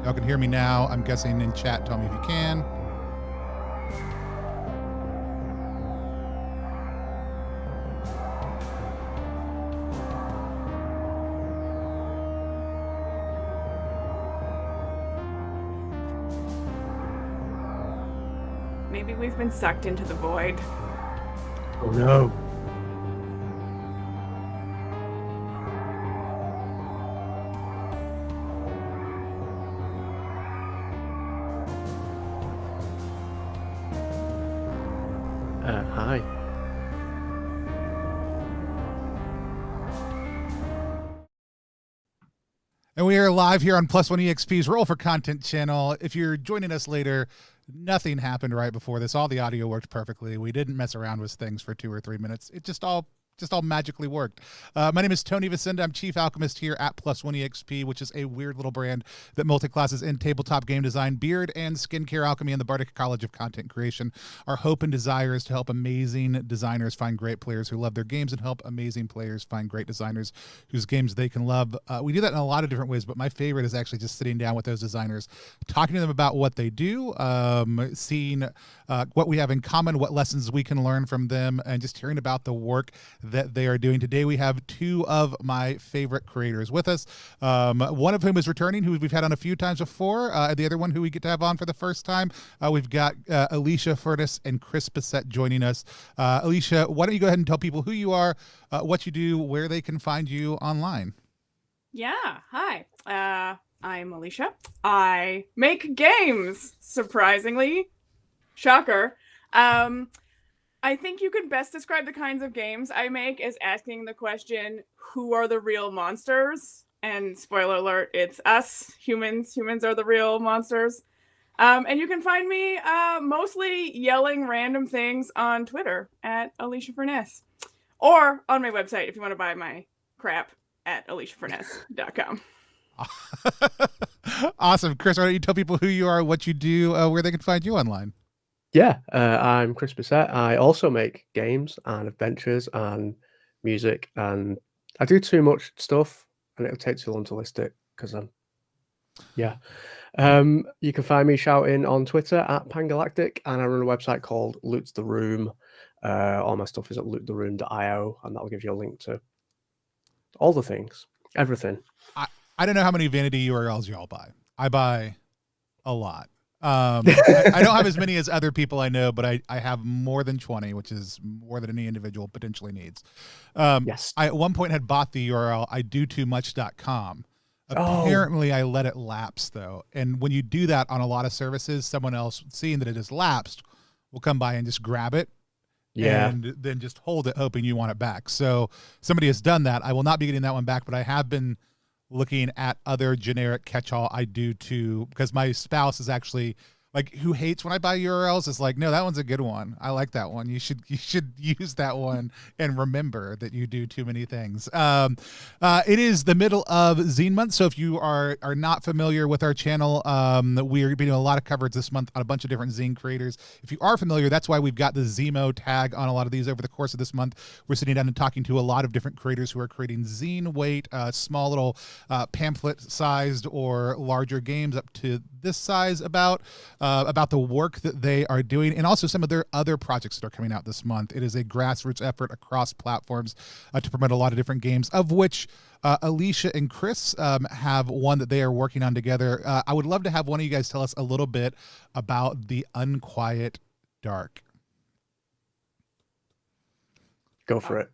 Y'all can hear me now. I'm guessing in chat. Tell me if you can. Maybe we've been sucked into the void. Oh no. Hi. And we are live here on Plus One EXP's Roll for Content channel. If you're joining us later, nothing happened right before this. All the audio worked perfectly. We didn't mess around with things for 2 or 3 minutes. It just all magically worked. My name is Tony Vicinda. I'm Chief Alchemist here at Plus One EXP, which is a weird little brand that multi-classes in tabletop game design, beard, and skincare alchemy in the Bardic College of Content Creation. Our hope and desire is to help amazing designers find great players who love their games and help amazing players find great designers whose games they can love. We do that in a lot of different ways, but my favorite is actually just sitting down with those designers, talking to them about what they do, seeing what we have in common, what lessons we can learn from them, and just hearing about the work that they are doing. Today we have two of my favorite creators with us, one of whom is returning, who we've had on a few times before, the other one who we get to have on for the first time. We've got Alicia Furnace and Chris Bissett joining us. Alicia, why don't you go ahead and tell people who you are, what you do, where they can find you online. Yeah, hi. I'm Alicia. I make games, surprisingly. Shocker. I think you could best describe the kinds of games I make as asking the question, who are the real monsters? And spoiler alert, it's us, humans. Humans are the real monsters. And you can find me mostly yelling random things on Twitter at Alicia Furnace. Or on my website if you want to buy my crap at aliciafurnace.com. Awesome. Chris, why don't you tell people who you are, what you do, where they can find you online? Yeah, I'm Chris Bissett. I also make games and adventures and music, and I do too much stuff, and it'll take too long to list it because I'm. Yeah. You can find me shouting on Twitter at Pangalactic, and I run a website called Loot the Room. All my stuff is at loottheroom.io, and that'll give you a link to all the things, everything. I don't know how many vanity URLs y'all buy. I buy a lot. I don't have as many as other people I know, but I have more than 20, which is more than any individual potentially needs. Yes. I at one point had bought the URL idotomuch.com. Apparently I let it lapse though. And when you do that on a lot of services, someone else seeing that it has lapsed will come by and just grab it. Yeah. And then just hold it hoping you want it back. So somebody has done that. I will not be getting that one back, but I have been looking at other generic catch-all I do too, because my spouse is actually like, who hates when I buy URLs, is like, no, that one's a good one. I like that one. You should use that one and remember that you do too many things. It is the middle of Zine month, so if you are not familiar with our channel, we're doing a lot of coverage this month on a bunch of different zine creators. If you are familiar, that's why we've got the ZiMo tag on a lot of these over the course of this month. We're sitting down and talking to a lot of different creators who are creating zine weight, small little pamphlet-sized or larger games up to this size about the work that they are doing, and also some of their other projects that are coming out this month. It is a grassroots effort across platforms to promote a lot of different games, of which Alicia and Chris have one that they are working on together. I would love to have one of you guys tell us a little bit about the Unquiet Dark. Go for it.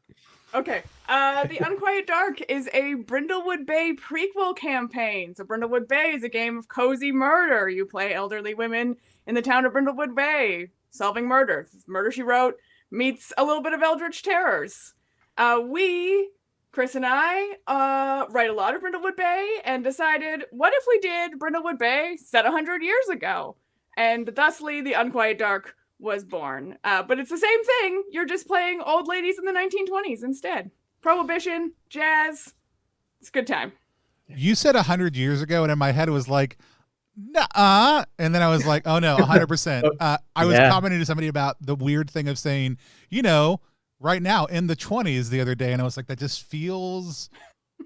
Okay. The Unquiet Dark is a Brindlewood Bay prequel campaign. So Brindlewood Bay is a game of cozy murder. You play elderly women in the town of Brindlewood Bay, solving murders. Murder, She Wrote meets a little bit of eldritch terrors. Chris and I, write a lot of Brindlewood Bay and decided, what if we did Brindlewood Bay set 100 years ago? And thusly, the Unquiet Dark was born. But it's the same thing. You're just playing old ladies in the 1920s instead. Prohibition, jazz. It's a good time. You said 100 years ago, and in my head it was like, nah. And then I was like, oh no, 100%. I was commenting to somebody about the weird thing of saying, right now in the 20s the other day, and I was like, that just feels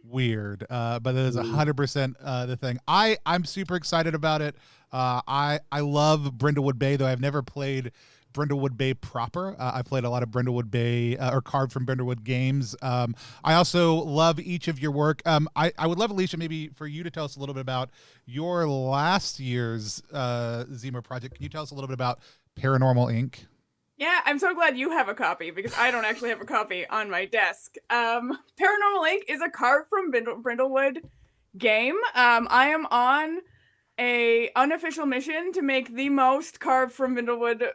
weird, but it is 100% the thing. I'm super excited about it. I love Brindlewood Bay, though I've never played Brindlewood Bay proper. I played a lot of Brindlewood Bay or carved from Brindlewood games. I also love each of your work. I would love, Alicia, maybe for you to tell us a little bit about your last year's ZiMo project. Can you tell us a little bit about Paranormal Inc.? Yeah, I'm so glad you have a copy because I don't actually have a copy on my desk. Paranormal Inc. is a carved from Brindlewood game. I am on a unofficial mission to make the most carved from Brindlewood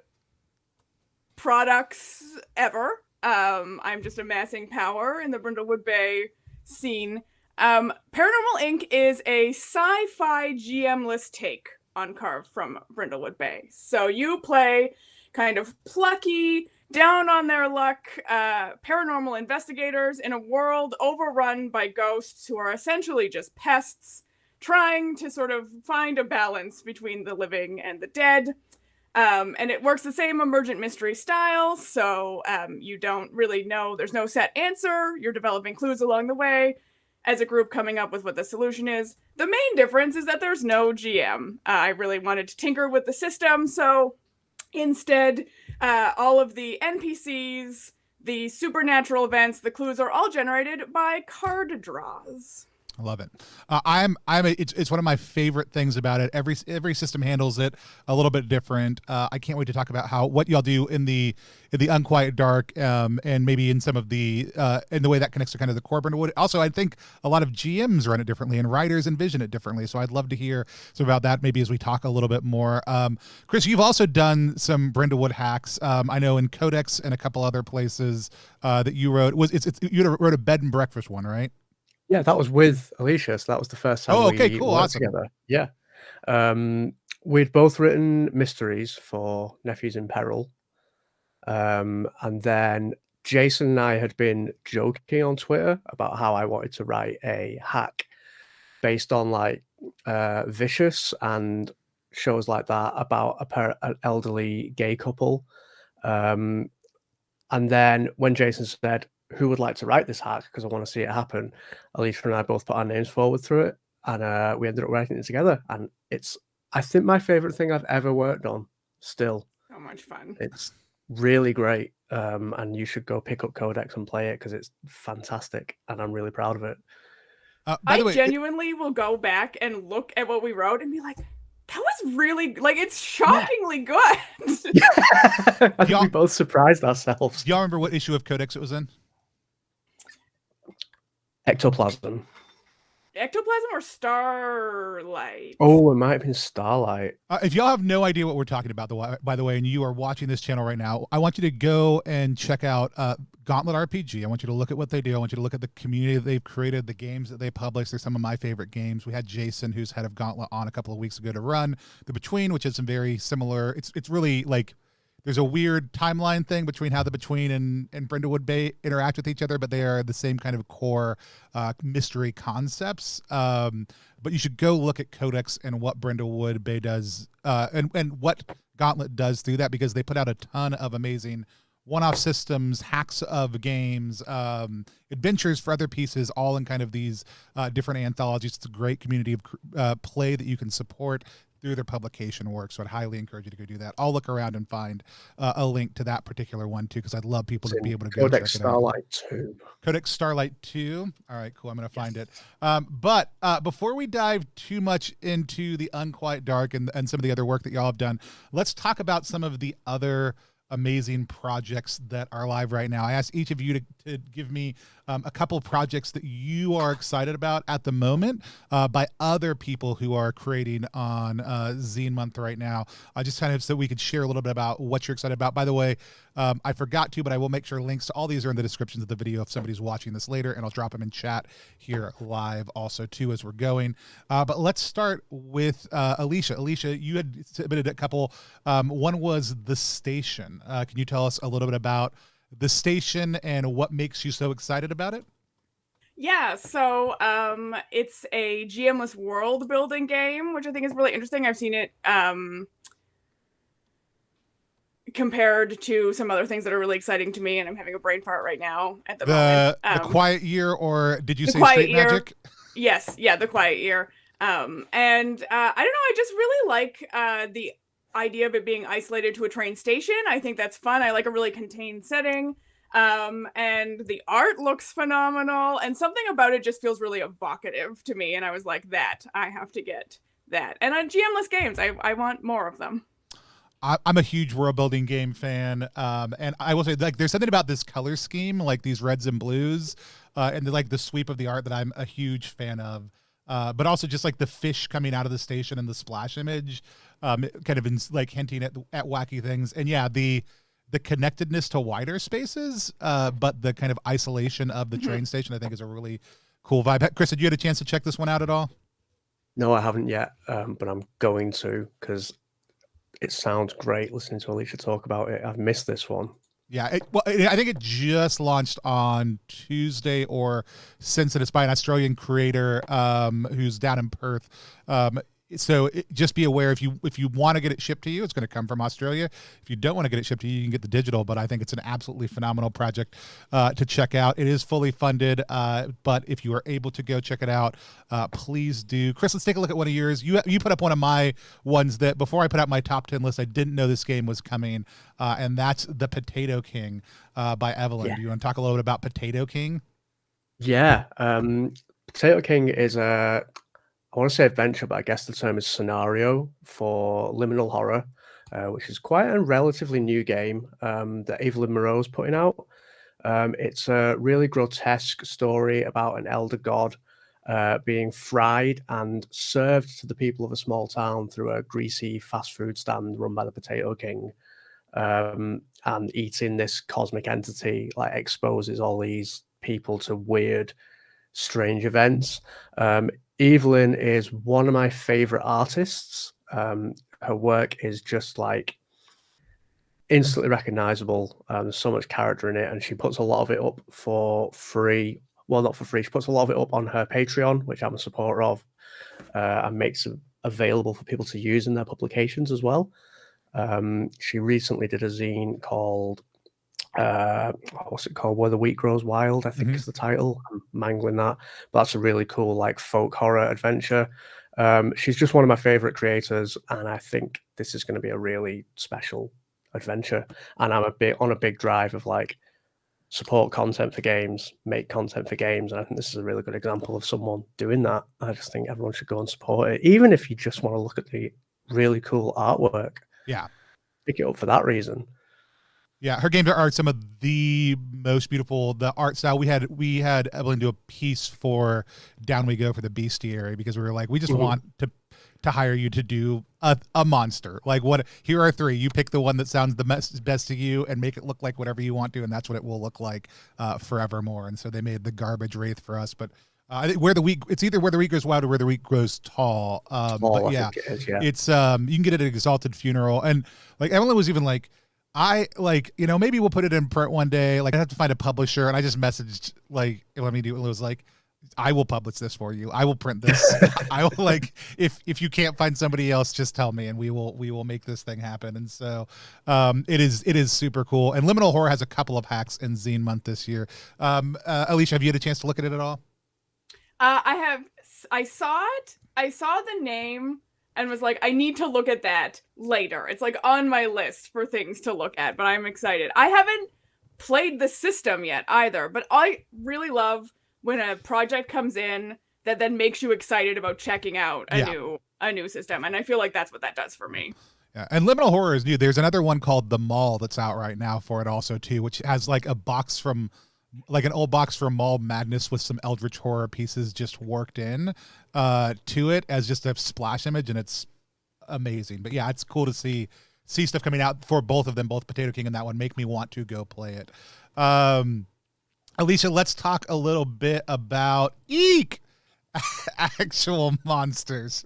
products ever. I'm just amassing power in the Brindlewood Bay scene. Paranormal Inc. is a sci-fi GM-less take on carved from Brindlewood Bay. So you play kind of plucky, down on their luck paranormal investigators in a world overrun by ghosts who are essentially just pests, trying to sort of find a balance between the living and the dead. And it works the same emergent mystery style, so you don't really know, there's no set answer, you're developing clues along the way as a group coming up with what the solution is. The main difference is that there's no GM. I really wanted to tinker with the system, so instead, all of the NPCs, the supernatural events, the clues are all generated by card draws. I love it. It's one of my favorite things about it. Every system handles it a little bit different. I can't wait to talk about what y'all do in the Unquiet Dark, and maybe in some of the in the way that connects to kind of the core Brindlewood. Also, I think a lot of GMs run it differently and writers envision it differently. So I'd love to hear some about that maybe as we talk a little bit more. Chris, you've also done some Brindlewood hacks. I know in Codex and a couple other places that you wrote. You wrote a bed and breakfast one, right? Yeah, that was with Alicia, so that was the first time we cool, worked awesome. together. Yeah. We'd both written mysteries for Nephews in Peril. And then Jason and I had been joking on Twitter about how I wanted to write a hack based on like Vicious and shows like that about an elderly gay couple. And then when Jason said, who would like to write this hack because I want to see it happen, Alicia and I both put our names forward through it, and we ended up writing it together. And it's, I think, my favorite thing I've ever worked on still. So much fun. It's really great, and you should go pick up Codex and play it because it's fantastic, and I'm really proud of it. By the way, genuinely will go back and look at what we wrote and be like, that was really, like, it's shockingly good. I think we both surprised ourselves. Do y'all remember what issue of Codex it was in? Ectoplasm. Ectoplasm or Starlight? Oh, it might have been Starlight. If y'all have no idea what we're talking about, by the way, and you are watching this channel right now, I want you to go and check out Gauntlet RPG. I want you to look at what they do. I want you to look at the community that they've created, the games that they publish. They're some of my favorite games. We had Jason, who's head of Gauntlet, on a couple of weeks ago to run The Between, which is some very similar. It's really like, there's a weird timeline thing between how The Between and Brindlewood Bay interact with each other, but they are the same kind of core mystery concepts. But you should go look at Codex and what Brindlewood Bay does, and what Gauntlet does through that, because they put out a ton of amazing one-off systems, hacks of games, adventures for other pieces, all in kind of these different anthologies. It's a great community of play that you can support through their publication work. So I'd highly encourage you to go do that. I'll look around and find a link to that particular one too, because I'd love people to be able to go Codex check it out. Starlight 2. Codex Starlight 2. All right, cool. I'm going to find it. But before we dive too much into the Unquiet Dark and some of the other work that y'all have done, let's talk about some of the other amazing projects that are live right now. I asked each of you to give me a couple of projects that you are excited about at the moment by other people who are creating on Zine Month right now. Just kind of so we could share a little bit about what you're excited about. By the way, I forgot to, but I will make sure links to all these are in the descriptions of the video if somebody's watching this later, and I'll drop them in chat here live also too as we're going. But let's start with Alicia. Alicia, you had submitted a couple. One was The Station. Can you tell us a little bit about The Station and what makes you so excited about it? Yeah, so it's a GM-less world building game, which I think is really interesting. I've seen it compared to some other things that are really exciting to me, and I'm having a brain fart right now at the moment. The Quiet Year, or did you say Quiet Straight Year. Magic? Yes, yeah, the Quiet Year. And I don't know, I just really like the idea of it being isolated to a train station. I think that's fun. I like a really contained setting. And the art looks phenomenal, and something about it just feels really evocative to me. And I was like, I have to get that. And on GM-less games, I want more of them. I'm a huge world building game fan, and I will say, like, there's something about this color scheme, like these reds and blues, and the sweep of the art that I'm a huge fan of. But also just like the fish coming out of the station and the splash image, kind of like hinting at wacky things. And yeah, the connectedness to wider spaces, but the kind of isolation of the train station, I think, is a really cool vibe. Chris, did you get a chance to check this one out at all? No, I haven't yet, but I'm going to, because it sounds great listening to Alicia talk about it. I've missed this one. Yeah, I think it just launched on Tuesday, or since it's by an Australian creator who's down in Perth. So just be aware, if you want to get it shipped to you, it's going to come from Australia. If you don't want to get it shipped to you, you can get the digital, but I think it's an absolutely phenomenal project to check out. It is fully funded, but if you are able to go check it out, please do. Chris, let's take a look at one of yours. You put up one of my ones that, before I put out my top 10 list, I didn't know this game was coming, and that's The Potato King by Evelyn. Yeah. Do you want to talk a little bit about Potato King? Yeah, Potato King is I want to say adventure, but I guess the term is scenario for liminal horror, which is quite a relatively new game that Evelyn Moreau's putting out. It's a really grotesque story about an elder god being fried and served to the people of a small town through a greasy fast food stand run by the Potato King. And eating this cosmic entity like exposes all these people to weird, strange events. Evelyn is one of my favorite artists. Her work is just like instantly recognizable. There's so much character in it, and she puts a lot of it up for free. Well, not for free. She puts a lot of it up on her Patreon, which I'm a supporter of, and makes it available for people to use in their publications as well. She recently did a zine called what's it called? Where the Wheat Grows Wild, I think is the title. I'm mangling that, but that's a really cool like folk horror adventure. She's just one of my favorite creators, and I think this is going to be a really special adventure. And I'm on a big drive of like support content for games, make content for games, and I think this is a really good example of someone doing that. I just think everyone should go and support it, even if you just want to look at the really cool artwork. Yeah, pick it up for that reason. Yeah, her games are some of the most beautiful. The art style, we had Evelyn do a piece for Down We Go for the Bestiary, because we were like, we just want to hire you to do a monster. Like, what? Here are three. You pick the one that sounds the best to you and make it look like whatever you want to, and that's what it will look like forevermore. And so they made the garbage wraith for us, but. It's either Where the Wheat Grows Wild or Where the Wheat Grows Tall. But yeah, it's you can get it at Exalted Funeral, and like Evelyn was even like, maybe we'll put it in print one day. Like, I have to find a publisher, and I just messaged like, let me do. It was like, I will publish this for you. I will print this. I will, like, if you can't find somebody else, just tell me, and we will make this thing happen. And so, it is super cool. And Liminal Horror has a couple of hacks in Zine Month this year. Alicia, have you had a chance to look at it at all? I have. I saw it. I saw the name and was like, I need to look at that later. It's like on my list for things to look at, but I'm excited. I haven't played the system yet either, but I really love when a project comes in that then makes you excited about checking out a new system, and I feel like that's what that does for me. Yeah, and Liminal Horror is new. There's another one called The Mall that's out right now for it also too, which has like a box from. Like an old box from Mall Madness with some eldritch horror pieces just worked in to it as just a splash image, and it's amazing. But yeah, it's cool to see stuff coming out for both of them, both Potato King and that one. Make me want to go play it. Alicia, let's talk a little bit about Actual Monsters.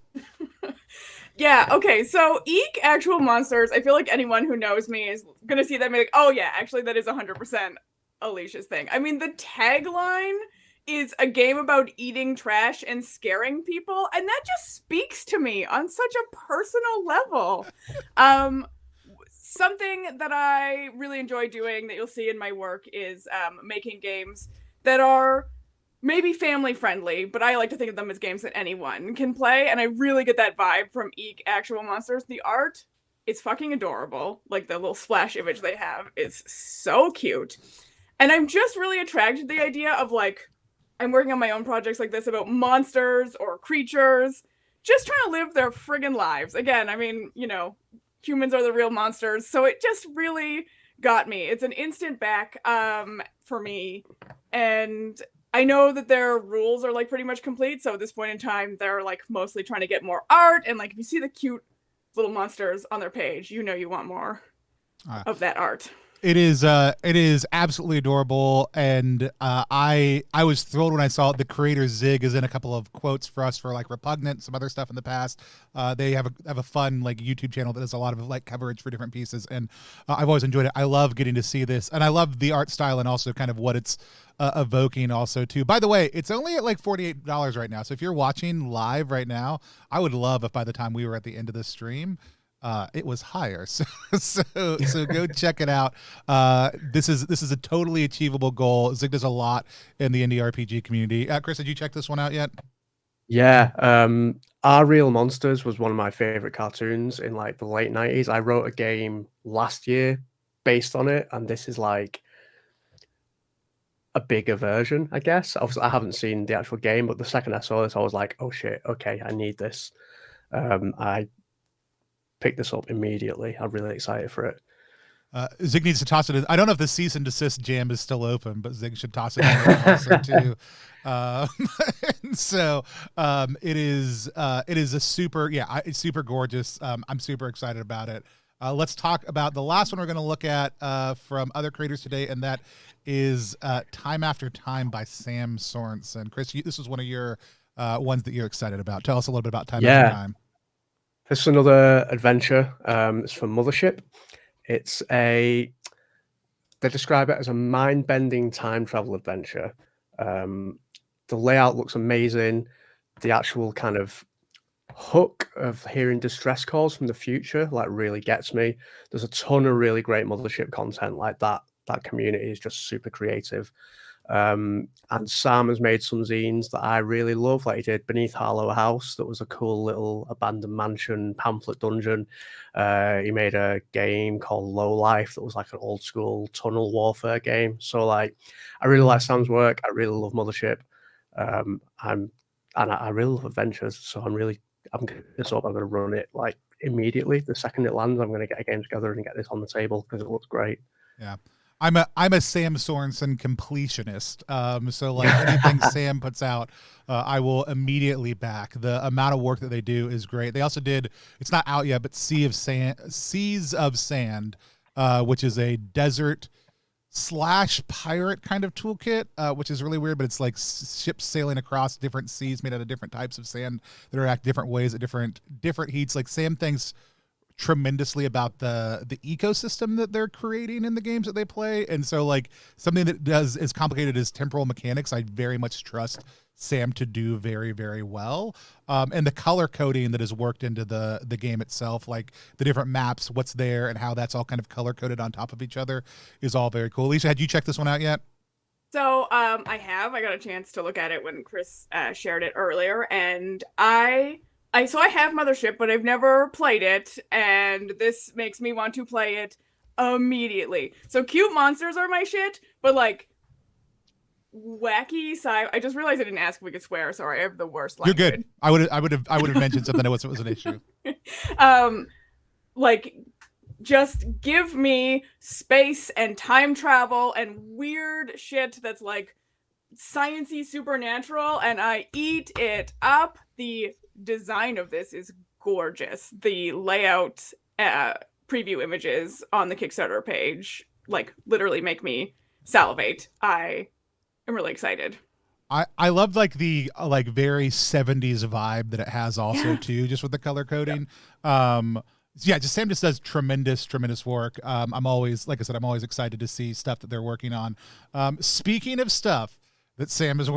Yeah, okay, so Actual Monsters, I feel like anyone who knows me is going to see that and be like, oh yeah, actually that is 100% Alicia's thing. I mean, the tagline is a game about eating trash and scaring people, and that just speaks to me on such a personal level. something that I really enjoy doing that you'll see in my work is making games that are maybe family friendly, but I like to think of them as games that anyone can play. And I really get that vibe from Eek Actual Monsters. The art is fucking adorable. Like the little splash image they have is so cute. And I'm just really attracted to the idea of like, I'm working on my own projects like this about monsters or creatures, just trying to live their friggin' lives. Again, I mean, you know, humans are the real monsters. So it just really got me. It's an instant back for me. And I know that their rules are like pretty much complete. So at this point in time, they're like mostly trying to get more art. And like, if you see the cute little monsters on their page, you know you want more of that art. It is absolutely adorable, and I was thrilled when I saw it. The creator Zig is in a couple of quotes for us for like Repugnant, some other stuff in the past. They have a fun like YouTube channel that does a lot of like coverage for different pieces, and I've always enjoyed it. I love getting to see this, and I love the art style and also kind of what it's evoking also too. By the way, it's only at like $48 right now, so if you're watching live right now, I would love if by the time we were at the end of the stream, it was higher. So go check it out. This is a totally achievable goal. Zig does a lot in the indie RPG community. Chris, did you check this one out yet? Yeah. Our Real Monsters was one of my favorite cartoons in like the late 90s. I wrote a game last year based on it, and this is like a bigger version, I guess. Obviously, I haven't seen the actual game, but the second I saw this, I was like, oh shit, okay, I need this. I picked this up immediately. I'm really excited for it. Zig needs to toss it in. I don't know if the cease and desist jam is still open, but Zig should toss it in also too. So it is a super, it's super gorgeous. I'm super excited about it. Let's talk about the last one we're going to look at from other creators today, and that is Time After Time by Sam Sorensen. Chris, this is one of your ones that you're excited about. Tell us a little bit about Time After Time. This is another adventure. It's from Mothership. They describe it as a mind-bending time travel adventure. The layout looks amazing. The actual kind of hook of hearing distress calls from the future like really gets me. There's a ton of really great Mothership content like that. That community is just super creative. And Sam has made some zines that I really love, like he did Beneath Harlow House. That was a cool little abandoned mansion pamphlet dungeon. He made a game called Low Life that was like an old school tunnel warfare game. So like, I really like Sam's work. I really love Mothership. I really love adventures. So I'm going to run it like immediately. The second it lands, I'm going to get a game together and get this on the table because it looks great. Yeah. I'm a Sam Sorensen completionist. So like anything Sam puts out, I will immediately back. The amount of work that they do is great. They also did, it's not out yet, but Seas of Sand, which is a desert / pirate kind of toolkit, which is really weird, but it's like ships sailing across different seas made out of different types of sand that react different ways at different heats. Like Sam thinks tremendously about the ecosystem that they're creating in the games that they play, and so like something that does as complicated as temporal mechanics, I very much trust Sam to do very, very well. And the color coding that is worked into the game itself, like the different maps, what's there, and how that's all kind of color coded on top of each other is all very cool. Alicia, had you checked this one out yet? So I got a chance to look at it when Chris shared it earlier, and I have Mothership, but I've never played it, and this makes me want to play it immediately. So cute monsters are my shit, but like wacky sci. I just realized I didn't ask if we could swear. Sorry, I have the worst language. You're good. I would have mentioned something that was an issue. Like just give me space and time travel and weird shit that's like sciencey supernatural, and I eat it up. The design of this is gorgeous. The layout preview images on the Kickstarter page like literally make me salivate. I am really excited. I love like the like very 70s vibe that it has also too, just with the color coding. Sam just does tremendous work. I'm always, like I said, I'm always excited to see stuff that they're working on. Speaking of stuff that Sam is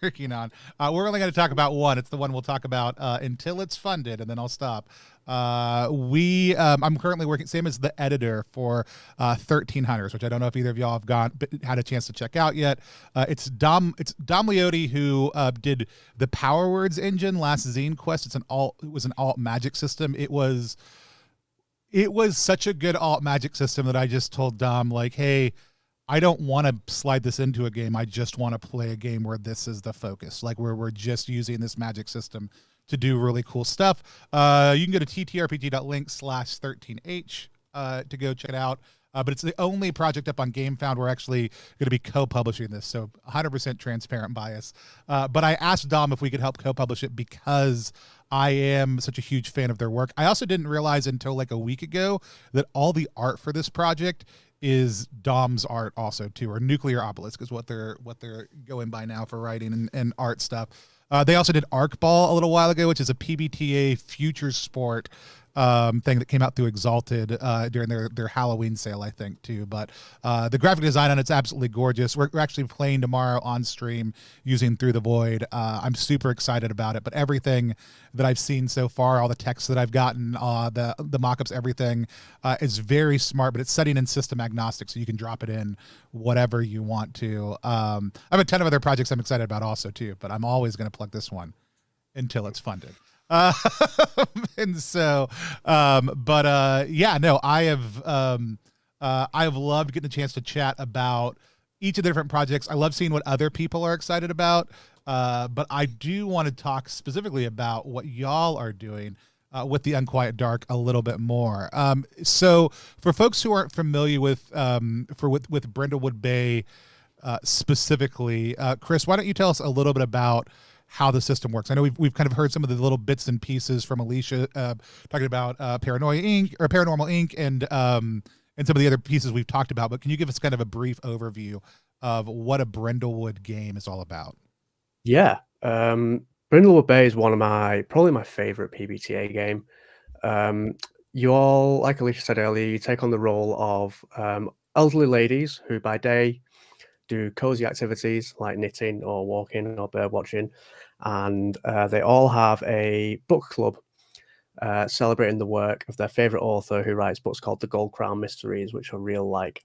working on. We're only going to talk about one. It's the one we'll talk about until it's funded, and then I'll stop. I'm currently working, same as the editor for 13 Hunters, which I don't know if either of y'all have had a chance to check out yet. It's Dom Leotti who did the Power Words engine last Zine Quest. It was an alt magic system. It was such a good alt magic system that I just told Dom, like, hey, I don't want to slide this into a game. I just want to play a game where this is the focus, like where we're just using this magic system to do really cool stuff. You can go to ttrpg.link/13h to go check it out. But it's the only project up on GameFound. We're actually going to be co-publishing this, so 100% transparent bias. But I asked Dom if we could help co-publish it because I am such a huge fan of their work. I also didn't realize until like a week ago that all the art for this project is Dom's art also too, or Nuclear Obelisk is what they're going by now for writing and art stuff. They also did Arc Ball a little while ago, which is a PBTA future sport thing that came out through Exalted during their Halloween sale, I think, too. But the graphic design on it's absolutely gorgeous. We're actually playing tomorrow on stream using Through the Void. I'm super excited about it. But everything that I've seen so far, all the text that I've gotten, the mock-ups, everything is very smart, but it's setting in system agnostic, so you can drop it in whatever you want to. I have a ton of other projects I'm excited about also, too, but I'm always going to plug this one until it's funded. And so, yeah, no, I have loved getting a chance to chat about each of the different projects. I love seeing what other people are excited about. But I do want to talk specifically about what y'all are doing with the Unquiet Dark a little bit more. So for folks who aren't familiar with Brindlewood Bay specifically, Chris, why don't you tell us a little bit about how the system works? I know we've kind of heard some of the little bits and pieces from Alicia talking about Paranormal Inc. and some of the other pieces we've talked about, but can you give us kind of a brief overview of what a Brindlewood game is all about? Yeah. Brindlewood Bay is probably my favorite PBTA game. You all, like Alicia said earlier, you take on the role of elderly ladies who by day do cozy activities like knitting or walking or bird watching, and they all have a book club celebrating the work of their favorite author who writes books called the Gold Crown Mysteries, which are real like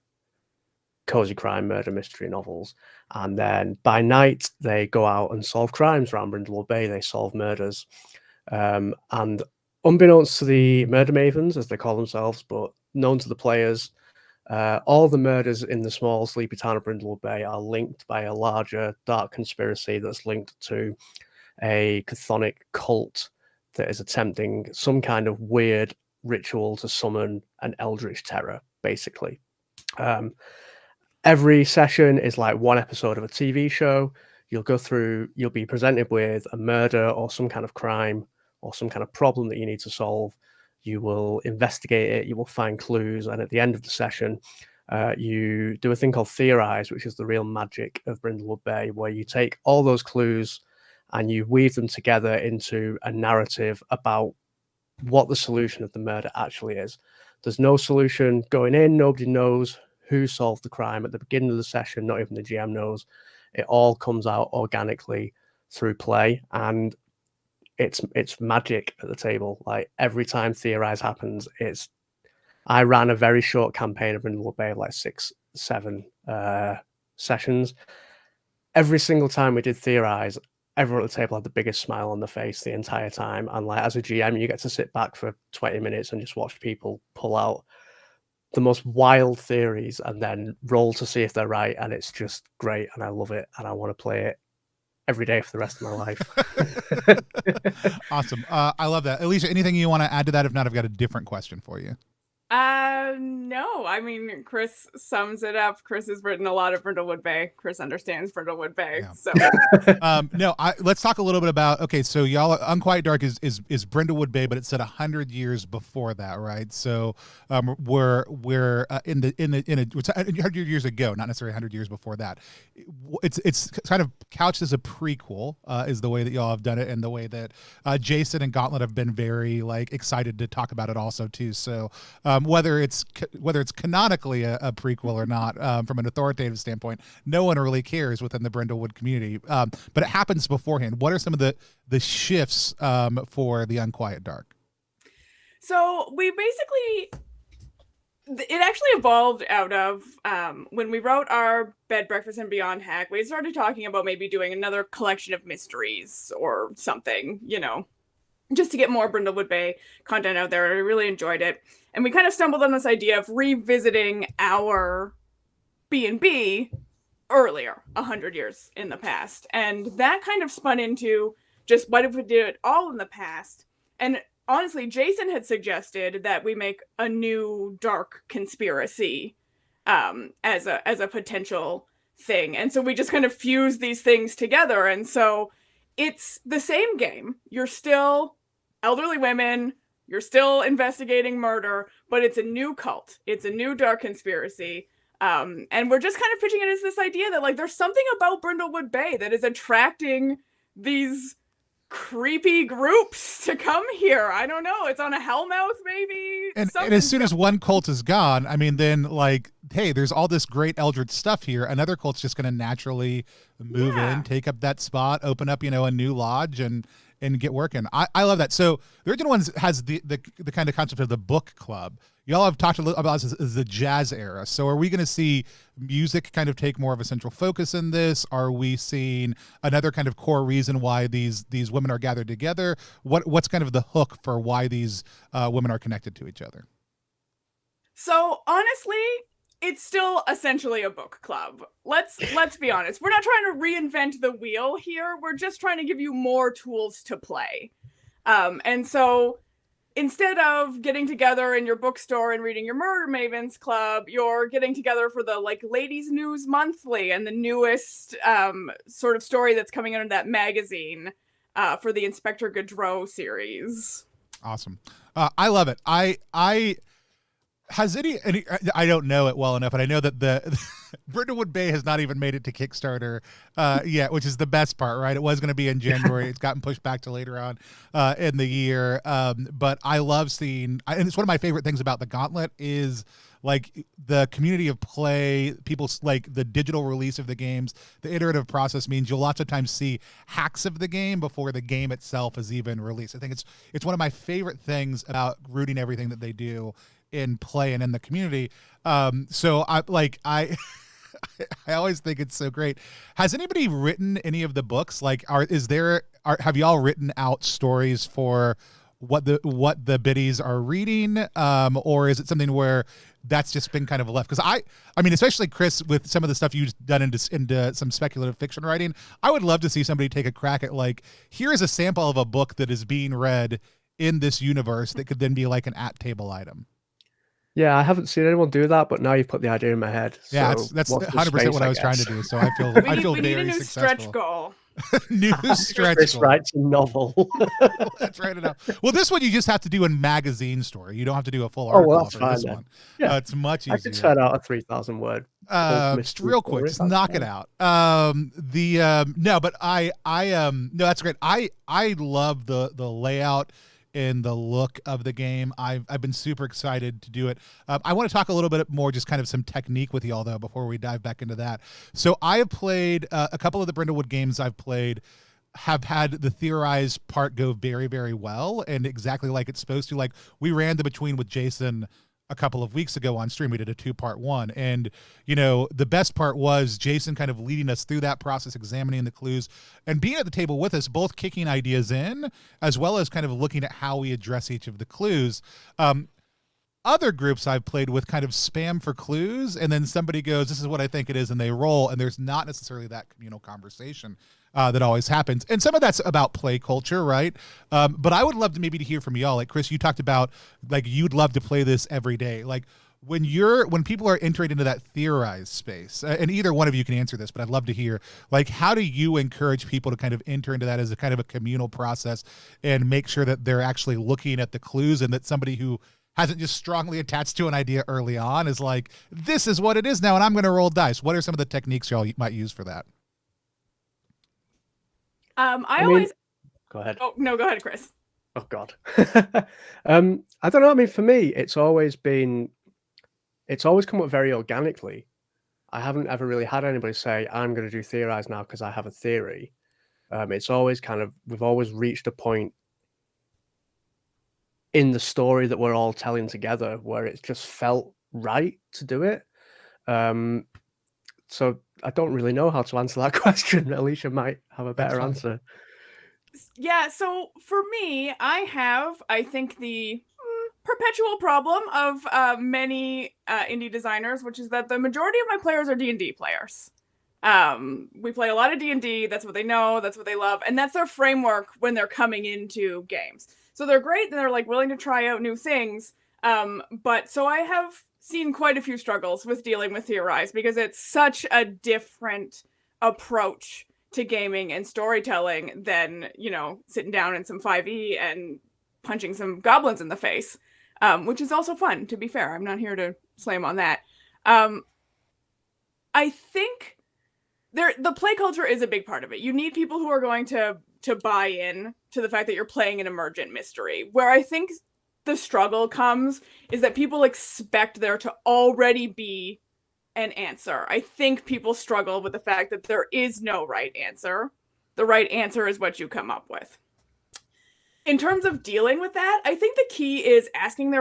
cozy crime murder mystery novels. And then by night they go out and solve crimes around Brindlewood Bay. They solve murders, and unbeknownst to the murder mavens, as they call themselves, but known to the players, all the murders in the small sleepy town of Brindlewood Bay are linked by a larger dark conspiracy that's linked to a chthonic cult that is attempting some kind of weird ritual to summon an eldritch terror, basically. Every session is like one episode of a TV show. You'll be presented with a murder or some kind of crime or some kind of problem that you need to solve. You will investigate it, you will find clues, and at the end of the session, you do a thing called Theorize, which is the real magic of Brindlewood Bay, where you take all those clues and you weave them together into a narrative about what the solution of the murder actually is. There's no solution going in, nobody knows who solved the crime at the beginning of the session, not even the GM knows. It all comes out organically through play, and it's magic at the table. Like every time Theorize happens, I ran a very short campaign of Brindlewood Bay of like 6-7 sessions. Every single time we did Theorize, everyone at the table had the biggest smile on their face the entire time. And like as a GM, you get to sit back for 20 minutes and just watch people pull out the most wild theories and then roll to see if they're right. And it's just great. And I love it. And I want to play it every day for the rest of my life. Awesome. I love that. Alicia, anything you want to add to that? If not, I've got a different question for you. No, I mean, Chris sums it up. Chris has written a lot of Brindlewood Bay. Chris understands Brindlewood Bay. Yeah. So, let's talk a little bit about, okay, so y'all, Unquiet Dark is Brindlewood Bay, but it's set 100 years before that, right? So, we're in 100 years ago, not necessarily 100 years before that. It's kind of couched as a prequel, is the way that y'all have done it, and the way that Jason and Gauntlet have been very like excited to talk about it also too. So, whether it's canonically a prequel or not, from an authoritative standpoint, no one really cares within the Brindlewood community. But it happens beforehand. What are some of the shifts for the Unquiet Dark? So we basically, it actually evolved out of when we wrote our Bed, Breakfast, and Beyond hack. We started talking about maybe doing another collection of mysteries or something, just to get more Brindlewood Bay content out there. And we really enjoyed it. And we kind of stumbled on this idea of revisiting our B&B earlier, 100 years in the past. And that kind of spun into just what if we did it all in the past? And honestly, Jason had suggested that we make a new dark conspiracy as a potential thing. And so we just kind of fuse these things together. And so it's the same game. You're still elderly women. You're still investigating murder, but it's a new cult. It's a new dark conspiracy. And we're just kind of pitching it as this idea that, like, there's something about Brindlewood Bay that is attracting these creepy groups to come here. I don't know. It's on a Hellmouth, maybe. And as soon as one cult is gone, I mean, then, like, hey, there's all this great eldritch stuff here. Another cult's just going to naturally move in, take up that spot, open up, a new lodge, and get working. I love that. So the original one has the kind of concept of the book club. Y'all have talked a little about this as the jazz era. So are we going to see music kind of take more of a central focus in this? Are we seeing another kind of core reason why these women are gathered together? What's kind of the hook for why these women are connected to each other? So honestly, it's still essentially a book club. Let's be honest. We're not trying to reinvent the wheel here. We're just trying to give you more tools to play. And so instead of getting together in your bookstore and reading your Murder Mavens Club, you're getting together for the Ladies News Monthly and the newest sort of story that's coming out of that magazine for the Inspector Gadreau series. Awesome. I love it. Has any I don't know it well enough, but I know that the Brindlewood Bay has not even made it to Kickstarter yet, which is the best part, right? It was going to be in January. It's gotten pushed back to later on in the year. But I love seeing, and it's one of my favorite things about the Gauntlet is like the community of play, people like the digital release of the games. The iterative process means you'll lots of times see hacks of the game before the game itself is even released. I think it's one of my favorite things about rooting everything that they do in play and in the community. So I always think it's so great. Has anybody written any of the books? Like, have y'all written out stories for what the biddies are reading? Or is it something where that's just been kind of left? Because I mean, especially Chris, with some of the stuff you've done into some speculative fiction writing, I would love to see somebody take a crack at, like, here is a sample of a book that is being read in this universe that could then be like an at-table item. Yeah, I haven't seen anyone do that, but now you've put the idea in my head. So yeah, that's 100% what I was trying to do. So I feel we need a new successful. Stretch goal. New stretch Chris goal. writes a novel. Let's write it out. Well, this one you just have to do a magazine story. You don't have to do a full Oh, article. well, that's fine this then. one. Yeah, it's much easier. I could turn out a 3,000 word. Just real quick, just knock it out. No, but no, that's great. I love the layout and the look of the game. I've been super excited to do it. I want to talk a little bit more, just kind of some technique with y'all though, before we dive back into that. So I have played a couple of the Brindlewood games I've played have had the theorized part go very, very well and exactly like it's supposed to. Like, we ran the between with Jason a couple of weeks ago on stream. We did a 2-part one. And, the best part was Jason kind of leading us through that process, examining the clues and being at the table with us, both kicking ideas in, as well as kind of looking at how we address each of the clues. Other groups I've played with kind of spam for clues, and then somebody goes, this is what I think it is, and they roll, and there's not necessarily that communal conversation that always happens. And some of that's about play culture, right? But I would love to maybe hear from y'all. Like, Chris, you talked about, like, you'd love to play this every day. Like, when people are entering into that theorized space, and either one of you can answer this, but I'd love to hear, like, how do you encourage people to kind of enter into that as a kind of a communal process and make sure that they're actually looking at the clues, and that somebody who hasn't just strongly attached to an idea early on is like, this is what it is now, and I'm going to roll dice? What are some of the techniques y'all might use for that? I always go ahead. Oh no, go ahead, Chris. Oh God. I don't know. I mean, for me, it's always come up very organically. I haven't ever really had anybody say, I'm going to do theorize now because I have a theory. It's always we've always reached a point in the story that we're all telling together where it's just felt right to do it. So I don't really know how to answer that question. Alicia might have a better answer. Yeah, so for me, I think, the perpetual problem of many indie designers, which is that the majority of my players are D&D players. We play a lot of D&D, that's what they know, that's what they love, and that's their framework when they're coming into games. So they're great, and they're like willing to try out new things, but so I have seen quite a few struggles with dealing with Theorize, because it's such a different approach to gaming and storytelling than, you know, sitting down in some 5e and punching some goblins in the face, which is also fun, to be fair. I'm not here to slam on that. I think the play culture is a big part of it. You need people who are going to buy in to the fact that you're playing an emergent mystery. Where I think the struggle comes is that people expect there to already be an answer. I think people struggle with the fact that there is no right answer. The right answer is what you come up with. In terms of dealing with that, I think the key is asking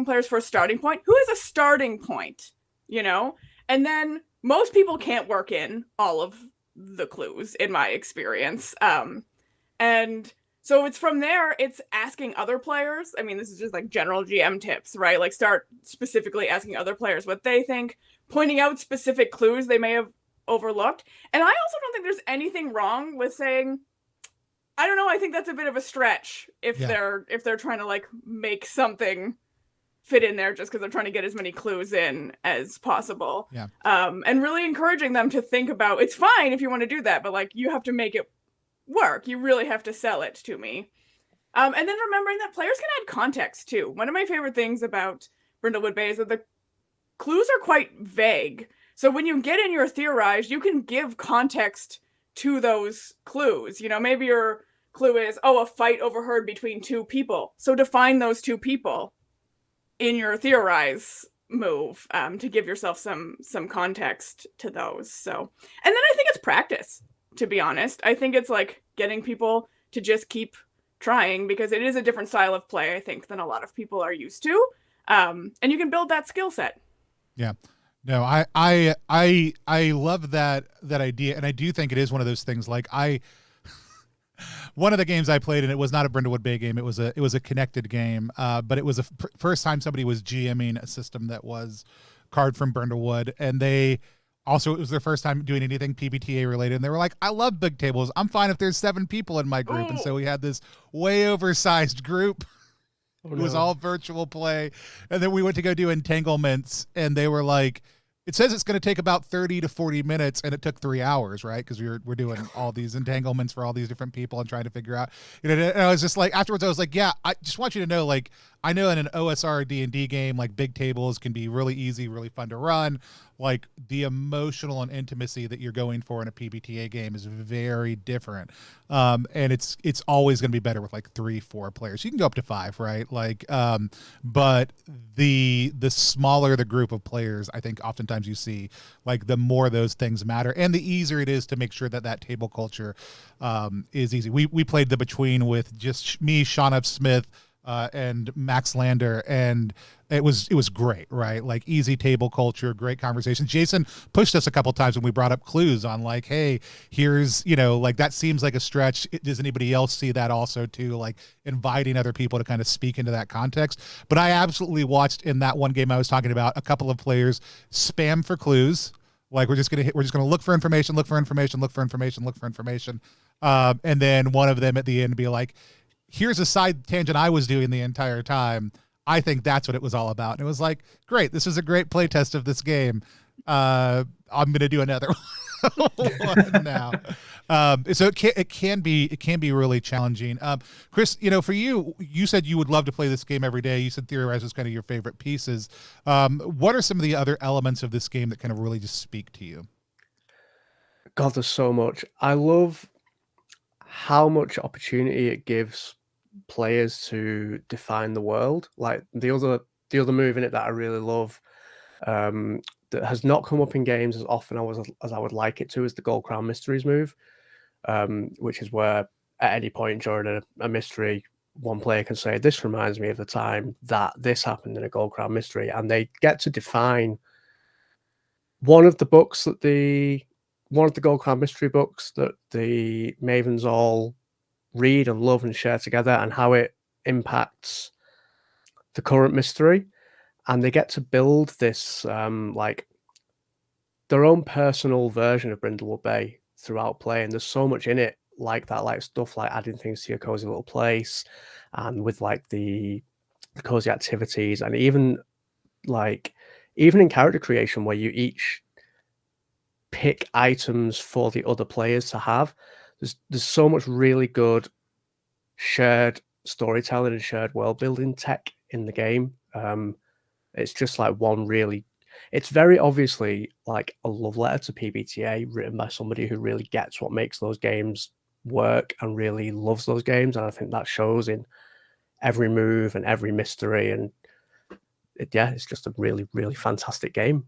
players for a starting point. Who is a starting point? You know? And then most people can't work in all of the clues, in my experience. And so it's from there, it's asking other players. I mean, this is just like general GM tips, right? Like start specifically asking other players what they think, pointing out specific clues they may have overlooked. And I also don't think there's anything wrong with saying, I don't know, I think that's a bit of a stretch if they're trying to like make something fit in there just because they're trying to get as many clues in as possible. Yeah. And really encouraging them to think about, it's fine if you want to do that, but like you have to make it work. You really have to sell it to me. And then remembering that players can add context too. One of my favorite things about Brindlewood Bay is that the clues are quite vague. So when you get in your theorize, you can give context to those clues. You know, maybe your clue is, a fight overheard between two people. So define those two people in your theorize move to give yourself some context to those. So, and then I think it's practice, to be honest. I think it's like getting people to just keep trying, because it is a different style of play, I think, than a lot of people are used to. And you can build that skill set. Yeah. No, I love that idea, and I do think it is one of those things. Like one of the games I played, and it was not a Brindlewood Bay game. It was a connected game, but it was the first time somebody was GMing a system that was card from Brindlewood, and it was their first time doing anything PBTA related, and they were like, I love big tables. I'm fine if there's 7 people in my group. And so we had this way oversized group. It was all virtual play. And then we went to go do entanglements, and they were like, it says it's going to take about 30 to 40 minutes, and it took 3 hours, right? Because we're doing all these entanglements for all these different people and trying to figure out, and I was just like, afterwards I was like, yeah, I just want you to know, like, I know in an OSR D&D game, like big tables can be really easy, really fun to run. Like the emotional and intimacy that you're going for in a PBTA game is very different. And it's always going to be better with like 3-4 players. You can go up to 5, right? Like, but the smaller the group of players, I think oftentimes you see like the more those things matter, and the easier it is to make sure that table culture is easy. We played the Between with just me, Sean F. Smith, and Max Lander, and it was great, right? Like easy table culture, great conversation. Jason pushed us a couple times when we brought up clues on like, hey, here's, like that seems like a stretch. Does anybody else see that also too? Like inviting other people to kind of speak into that context. But I absolutely watched in that one game I was talking about a couple of players spam for clues. Like we're just gonna look for information, and then one of them at the end be like, here's a side tangent I was doing the entire time. I think that's what it was all about. And it was like, great, this is a great play test of this game. I'm going to do another one now. So it can be really challenging. Chris, for you said you would love to play this game every day. You said Theorize was kind of your favorite pieces. What are some of the other elements of this game that kind of really just speak to you? God, there's so much. I love how much opportunity it gives players to define the world. Like the other move in it that I really love, that has not come up in games as often as I would like it to, is the Gold Crown Mysteries move, which is where at any point during a mystery, one player can say, "This reminds me of the time that this happened in a Gold Crown mystery," and they get to define one of the Gold Crown mystery books that the Mavens all read and love and share together, and how it impacts the current mystery. And they get to build this like their own personal version of Brindlewood Bay throughout play, and there's so much in it like that, like stuff like adding things to your cozy little place, and with like the cozy activities, and even in character creation where you each pick items for the other players to have. There's so much really good shared storytelling and shared world building tech in the game. It's just like it's very obviously like a love letter to PBTA written by somebody who really gets what makes those games work and really loves those games, and I think that shows in every move and every mystery, and it's just a really, really fantastic game.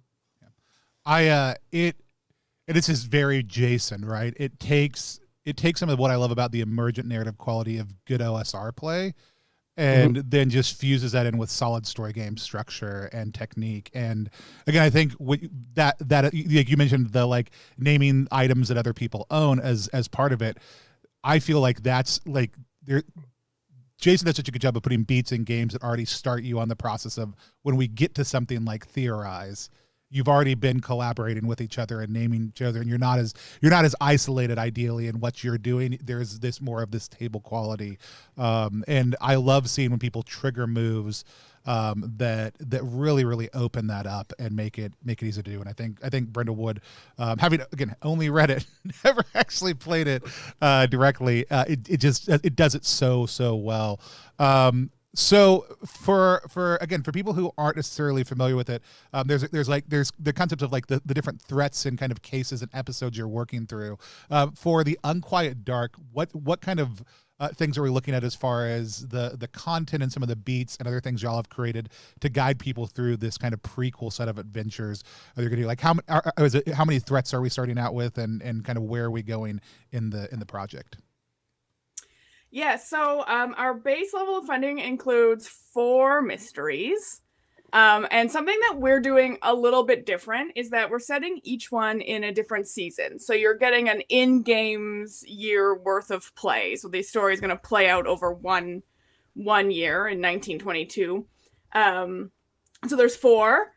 This is very Jason, right? It takes some of what I love about the emergent narrative quality of good OSR play, and then just fuses that in with solid story game structure and technique. And again, I think that like you mentioned, the like naming items that other people own as part of it. I feel like that's like Jason does such a good job of putting beats in games that already start you on the process of, when we get to something like Theorize, you've already been collaborating with each other and naming each other, and you're not as isolated ideally in what you're doing. There's this more of this table quality, and I love seeing when people trigger moves that really, really open that up and make it easy to do. And I think Brindlewood, having again only read it, never actually played it directly, it does it so well. So for people who aren't necessarily familiar with it, there's the concept of like the different threats and kind of cases and episodes you're working through. For the Unquiet Dark, what kind of things are we looking at as far as the content and some of the beats and other things y'all have created to guide people through this kind of prequel set of adventures? Are they going to do like how many threats are we starting out with, and kind of where are we going in the project? Yeah, so our base level of funding includes 4 mysteries. And something that we're doing a little bit different is that we're setting each one in a different season. So you're getting an in-games year worth of play. So the story is going to play out over one year in 1922. So there's 4.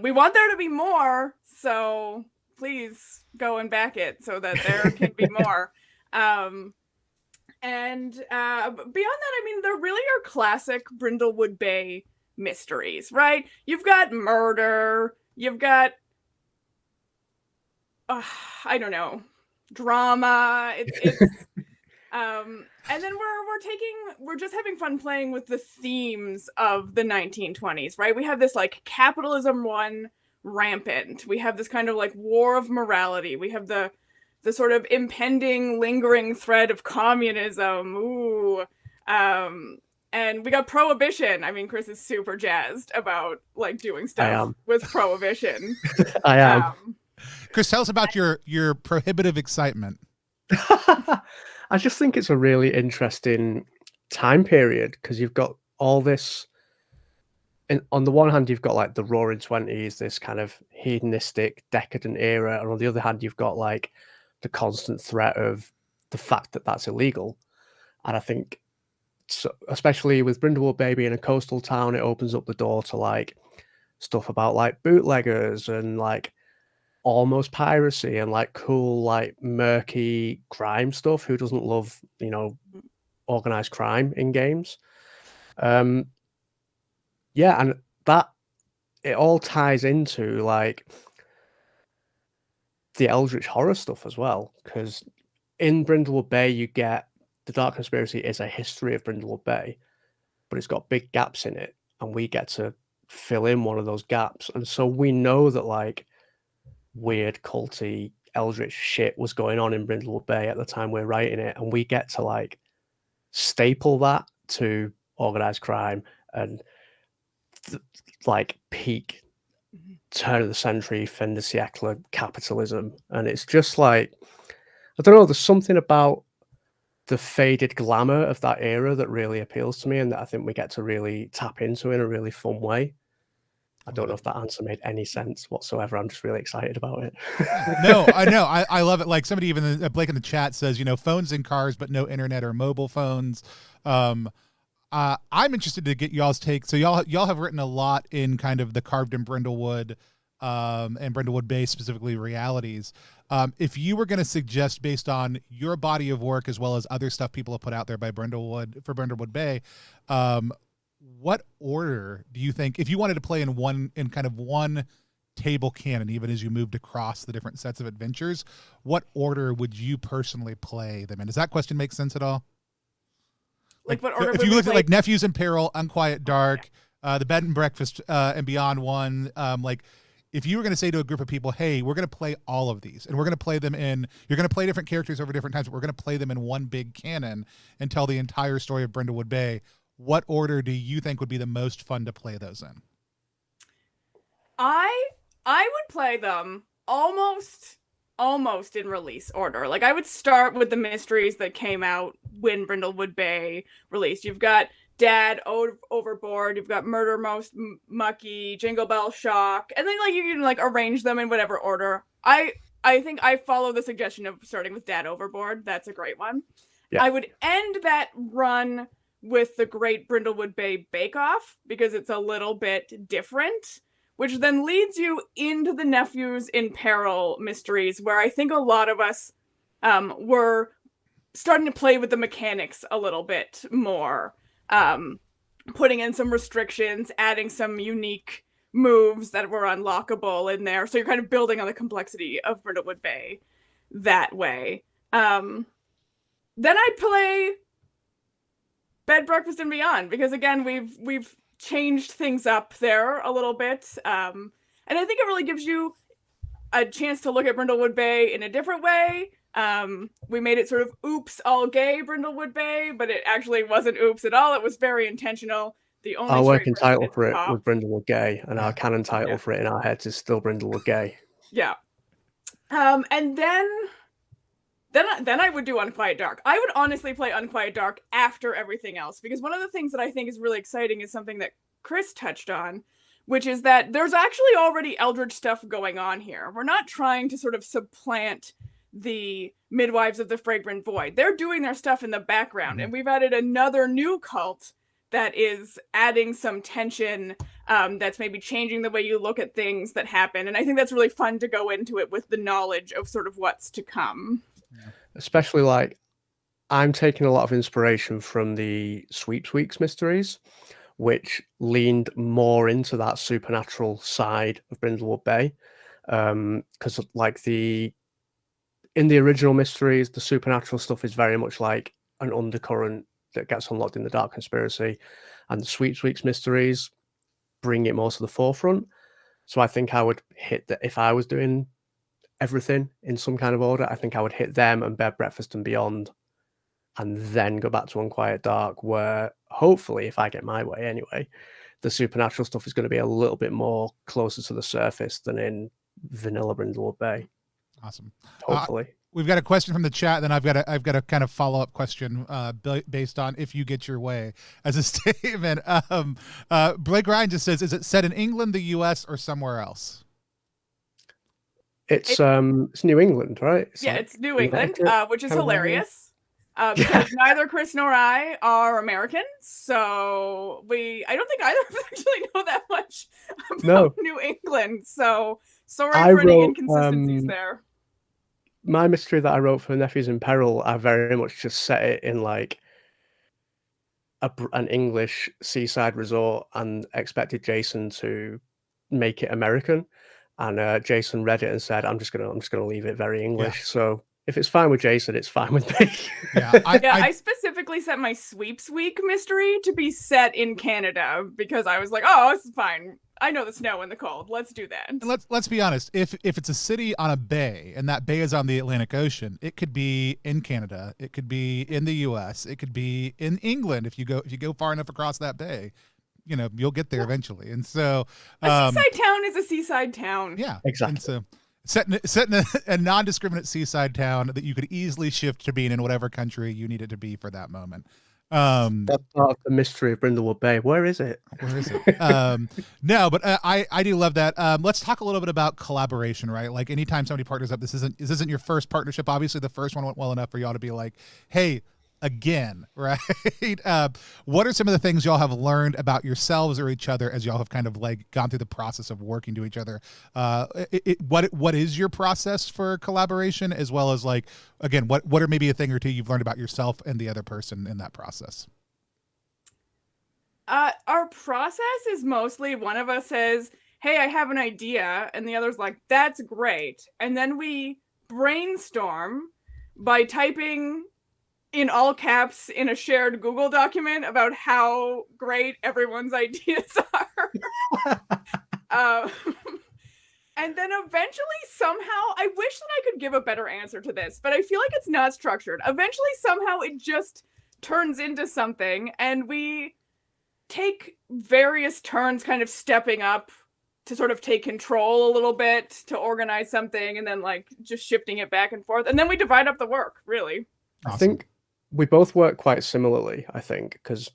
We want there to be more, so please go and back it so that there can be more. And beyond that, I mean, there really are classic Brindlewood Bay mysteries, right? You've got murder, you've got, I don't know, drama. It's and then we're just having fun playing with the themes of the 1920s, right? We have this like capitalism run rampant. We have this kind of like war of morality. We have the sort of impending, lingering thread of communism. Ooh. And we got prohibition. I mean, Chris is super jazzed about like doing stuff with prohibition. I am. Chris, tell us about your prohibitive excitement. I just think it's a really interesting time period, because you've got all this. And on the one hand, you've got like the Roaring '20s, this kind of hedonistic, decadent era, and on the other hand, you've got like the constant threat of the fact that that's illegal. And I think, so, especially with Brindlewood Bay being a coastal town, it opens up the door to like stuff about like bootleggers and like almost piracy and like cool, like murky crime stuff. Who doesn't love, organized crime in games? And that it all ties into like the eldritch horror stuff as well, because in Brindlewood Bay you get the Dark Conspiracy is a history of Brindlewood Bay, but it's got big gaps in it, and we get to fill in one of those gaps. And so we know that like weird culty eldritch shit was going on in Brindlewood Bay at the time we're writing it, and we get to like staple that to organized crime and like peak turn of the century, fin de siècle capitalism. And it's just like, I don't know, there's something about the faded glamour of that era that really appeals to me, and that I think we get to really tap into in a really fun way. I don't know if that answer made any sense whatsoever. I'm just really excited about it. No, I know. I love it. Like somebody even Blake in the chat says, you know, phones in cars, but no internet or mobile phones. I'm interested to get y'all's take. So y'all have written a lot in kind of the carved in Brindlewood and Brindlewood Bay, specifically realities. If you were going to suggest, based on your body of work as well as other stuff people have put out there by Brindlewood Bay, what order do you think, if you wanted to play in kind of one table canon, even as you moved across the different sets of adventures, what order would you personally play them in? Does that question make sense at all? Like what order? If you looked at like Nephews in Peril, Unquiet Dark, the Bed and Breakfast and Beyond one, like if you were going to say to a group of people, hey, we're going to play all of these and we're going to play them in, you're going to play different characters over different times, but we're going to play them in one big canon and tell the entire story of Brindlewood Bay, what order do you think would be the most fun to play those in? I would play them almost in release order. Like I would start with the mysteries that came out when Brindlewood Bay released. You've got Dad Overboard, you've got Murder Most Mucky, Jingle Bell Shock, and then like you can like arrange them in whatever order. I think I follow the suggestion of starting with Dad Overboard. That's a great one. Yeah. I would end that run with the Great Brindlewood Bay Bake Off because it's a little bit different, which then leads you into the Nephews in Peril mysteries, where I think a lot of us were starting to play with the mechanics a little bit more, putting in some restrictions, adding some unique moves that were unlockable in there. So you're kind of building on the complexity of Brindlewood Bay that way. Then I'd play Bed, Breakfast, and Beyond, because again, we've changed things up there a little bit. And I think it really gives you a chance to look at Brindlewood Bay in a different way. We made it sort of oops, all gay Brindlewood Bay, but it actually wasn't oops at all. It was very intentional. The only our working title for it was Brindlewood Gay, and our canon title for it in our heads is still Brindlewood Gay. Yeah. And then I would do Unquiet Dark. I would honestly play Unquiet Dark after everything else, because one of the things that I think is really exciting is something that Chris touched on, which is that there's actually already eldritch stuff going on here. We're not trying to sort of supplant the Midwives of the Fragrant Void. They're doing their stuff in the background, and we've added another new cult that is adding some tension, that's maybe changing the way you look at things that happen. And I think that's really fun to go into it with the knowledge of sort of what's to come. Especially like I'm taking a lot of inspiration from the Sweeps Weeks mysteries, which leaned more into that supernatural side of Brindlewood Bay. Because like in the original mysteries, the supernatural stuff is very much like an undercurrent that gets unlocked in the Dark Conspiracy, and the Sweeps Weeks mysteries bring it more to the forefront. So I think I would hit that if I was doing everything in some kind of order. I think I would hit them and Bed, Breakfast, and Beyond, and then go back to Unquiet Dark, where hopefully, if I get my way anyway, the supernatural stuff is going to be a little bit more closer to the surface than in vanilla Brindlewood Bay. Awesome. Hopefully. We've got a question from the chat, then I've got a kind of follow-up question based on if you get your way as a statement. Blake Ryan just says, is it set in England, the US, or somewhere else? It's New England, right? It's New England, which is hilarious. Because neither Chris nor I are Americans, so I don't think either of us actually know that much about New England. So sorry for any inconsistencies there. My mystery that I wrote for Nephews in Peril, I very much just set it in like an English seaside resort and expected Jason to make it American. And Jason read it and said, "I'm just gonna leave it very English." Yeah. So if it's fine with Jason, it's fine with me. I specifically set my Sweeps Week mystery to be set in Canada because I was like, "Oh, this is fine. I know the snow and the cold. Let's do that. And let's be honest. If it's a city on a bay and that bay is on the Atlantic Ocean, it could be in Canada, it could be in the U.S., it could be in England. If you go far enough across that bay, you'll get there eventually. And so a seaside town is a seaside town. Yeah, exactly. And so set in a non-discriminate seaside town that you could easily shift to being in whatever country you needed to be for that moment. That's part of the mystery of Brindlewood Bay. Where is it? No, but I do love that. Let's talk a little bit about collaboration, right? Like anytime somebody partners up, this isn't your first partnership. Obviously, the first one went well enough for y'all to be like, hey, again, right? What are some of the things y'all have learned about yourselves or each other as y'all have kind of like gone through the process of working to each other? What is your process for collaboration, as well as like, again, what are maybe a thing or two you've learned about yourself and the other person in that process? Our process is mostly one of us says, hey, I have an idea, and the other's like, that's great. And then we brainstorm by typing in all caps in a shared Google document about how great everyone's ideas are. And then eventually somehow, I wish that I could give a better answer to this, but I feel like it's not structured. Eventually somehow it just turns into something, and we take various turns kind of stepping up to sort of take control a little bit, to organize something, and then like just shifting it back and forth. And then we divide up the work, really. Awesome. I think we both work quite similarly, I think, because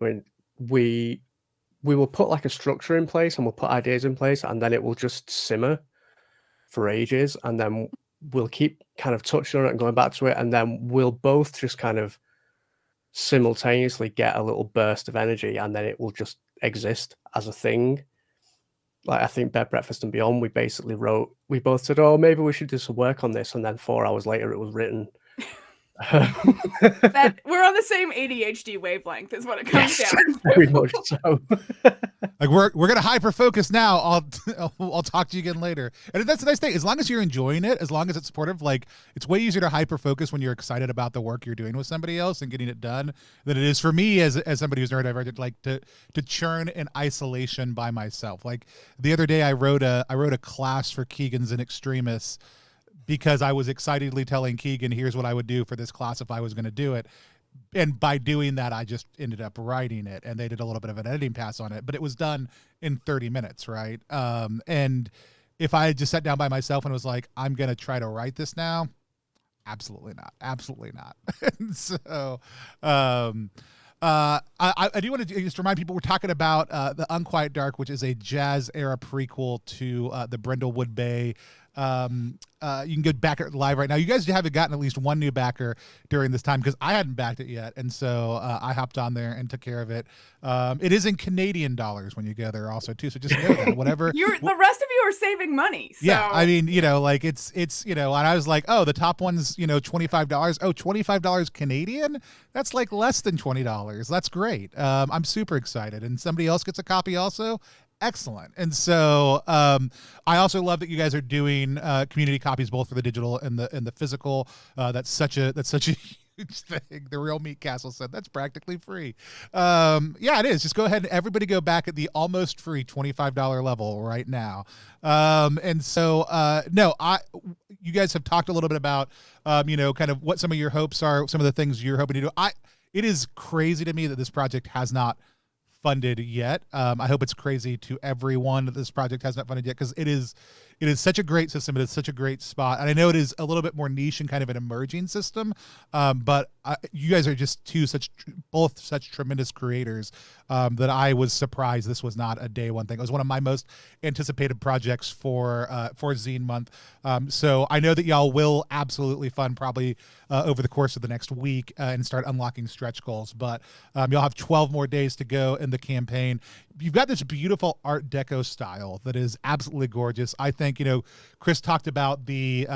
I mean, we will put like a structure in place and we'll put ideas in place, and then it will just simmer for ages, and then we'll keep kind of touching on it and going back to it, and then we'll both just kind of simultaneously get a little burst of energy, and then it will just exist as a thing. Like I think Bed, Breakfast and Beyond, we both said, oh, maybe we should do some work on this, and then 4 hours later it was written. That we're on the same ADHD wavelength is what it comes down to. Very much so. Like we're gonna hyper focus now. I'll talk to you again later. And that's the nice thing. As long as you're enjoying it, as long as it's supportive, like it's way easier to hyper focus when you're excited about the work you're doing with somebody else and getting it done than it is for me as somebody who's neurodivergent, like to churn in isolation by myself. Like the other day I wrote a class for Keegan's in Extremis, because I was excitedly telling Keegan, here's what I would do for this class if I was going to do it. And by doing that, I just ended up writing it, and they did a little bit of an editing pass on it, but it was done in 30 minutes. Right. And if I had just sat down by myself and was like, I'm going to try to write this now. Absolutely not. Absolutely not. And so, I do want to just remind people we're talking about the Unquiet Dark, which is a jazz era prequel to the Brindlewood Bay. You can go back it live right now. You guys haven't gotten at least one new backer during this time, because I hadn't backed it yet, and so I hopped on there and took care of it. It is in Canadian dollars when you go there also too, so just know that whatever the rest of you are saving money. So. Yeah, I mean, like it's and I was like, oh, the top one's $25. Oh, $25 Canadian? That's like less than $20. That's great. I'm super excited, and somebody else gets a copy also. Excellent. And so I also love that you guys are doing community copies both for the digital and the physical. That's such a huge thing. The Real Meat Castle said that's practically free. Yeah, it is. Just go ahead and everybody go back at the almost free $25 level right now. And so you guys have talked a little bit about kind of what some of your hopes are, some of the things you're hoping to do. It is crazy to me that this project has not funded yet. I hope it's crazy to everyone that this project has not funded yet, because it is such a great system. It is such a great spot, and I know it is a little bit more niche and kind of an emerging system, but you guys are just both such tremendous creators that I was surprised this was not a day one thing. It was one of my most anticipated projects for Zine Month. So I know that y'all will absolutely fund probably over the course of the next week and start unlocking stretch goals, but y'all have 12 more days to go in the campaign. You've got this beautiful Art Deco style that is absolutely gorgeous. I think, Chris talked about the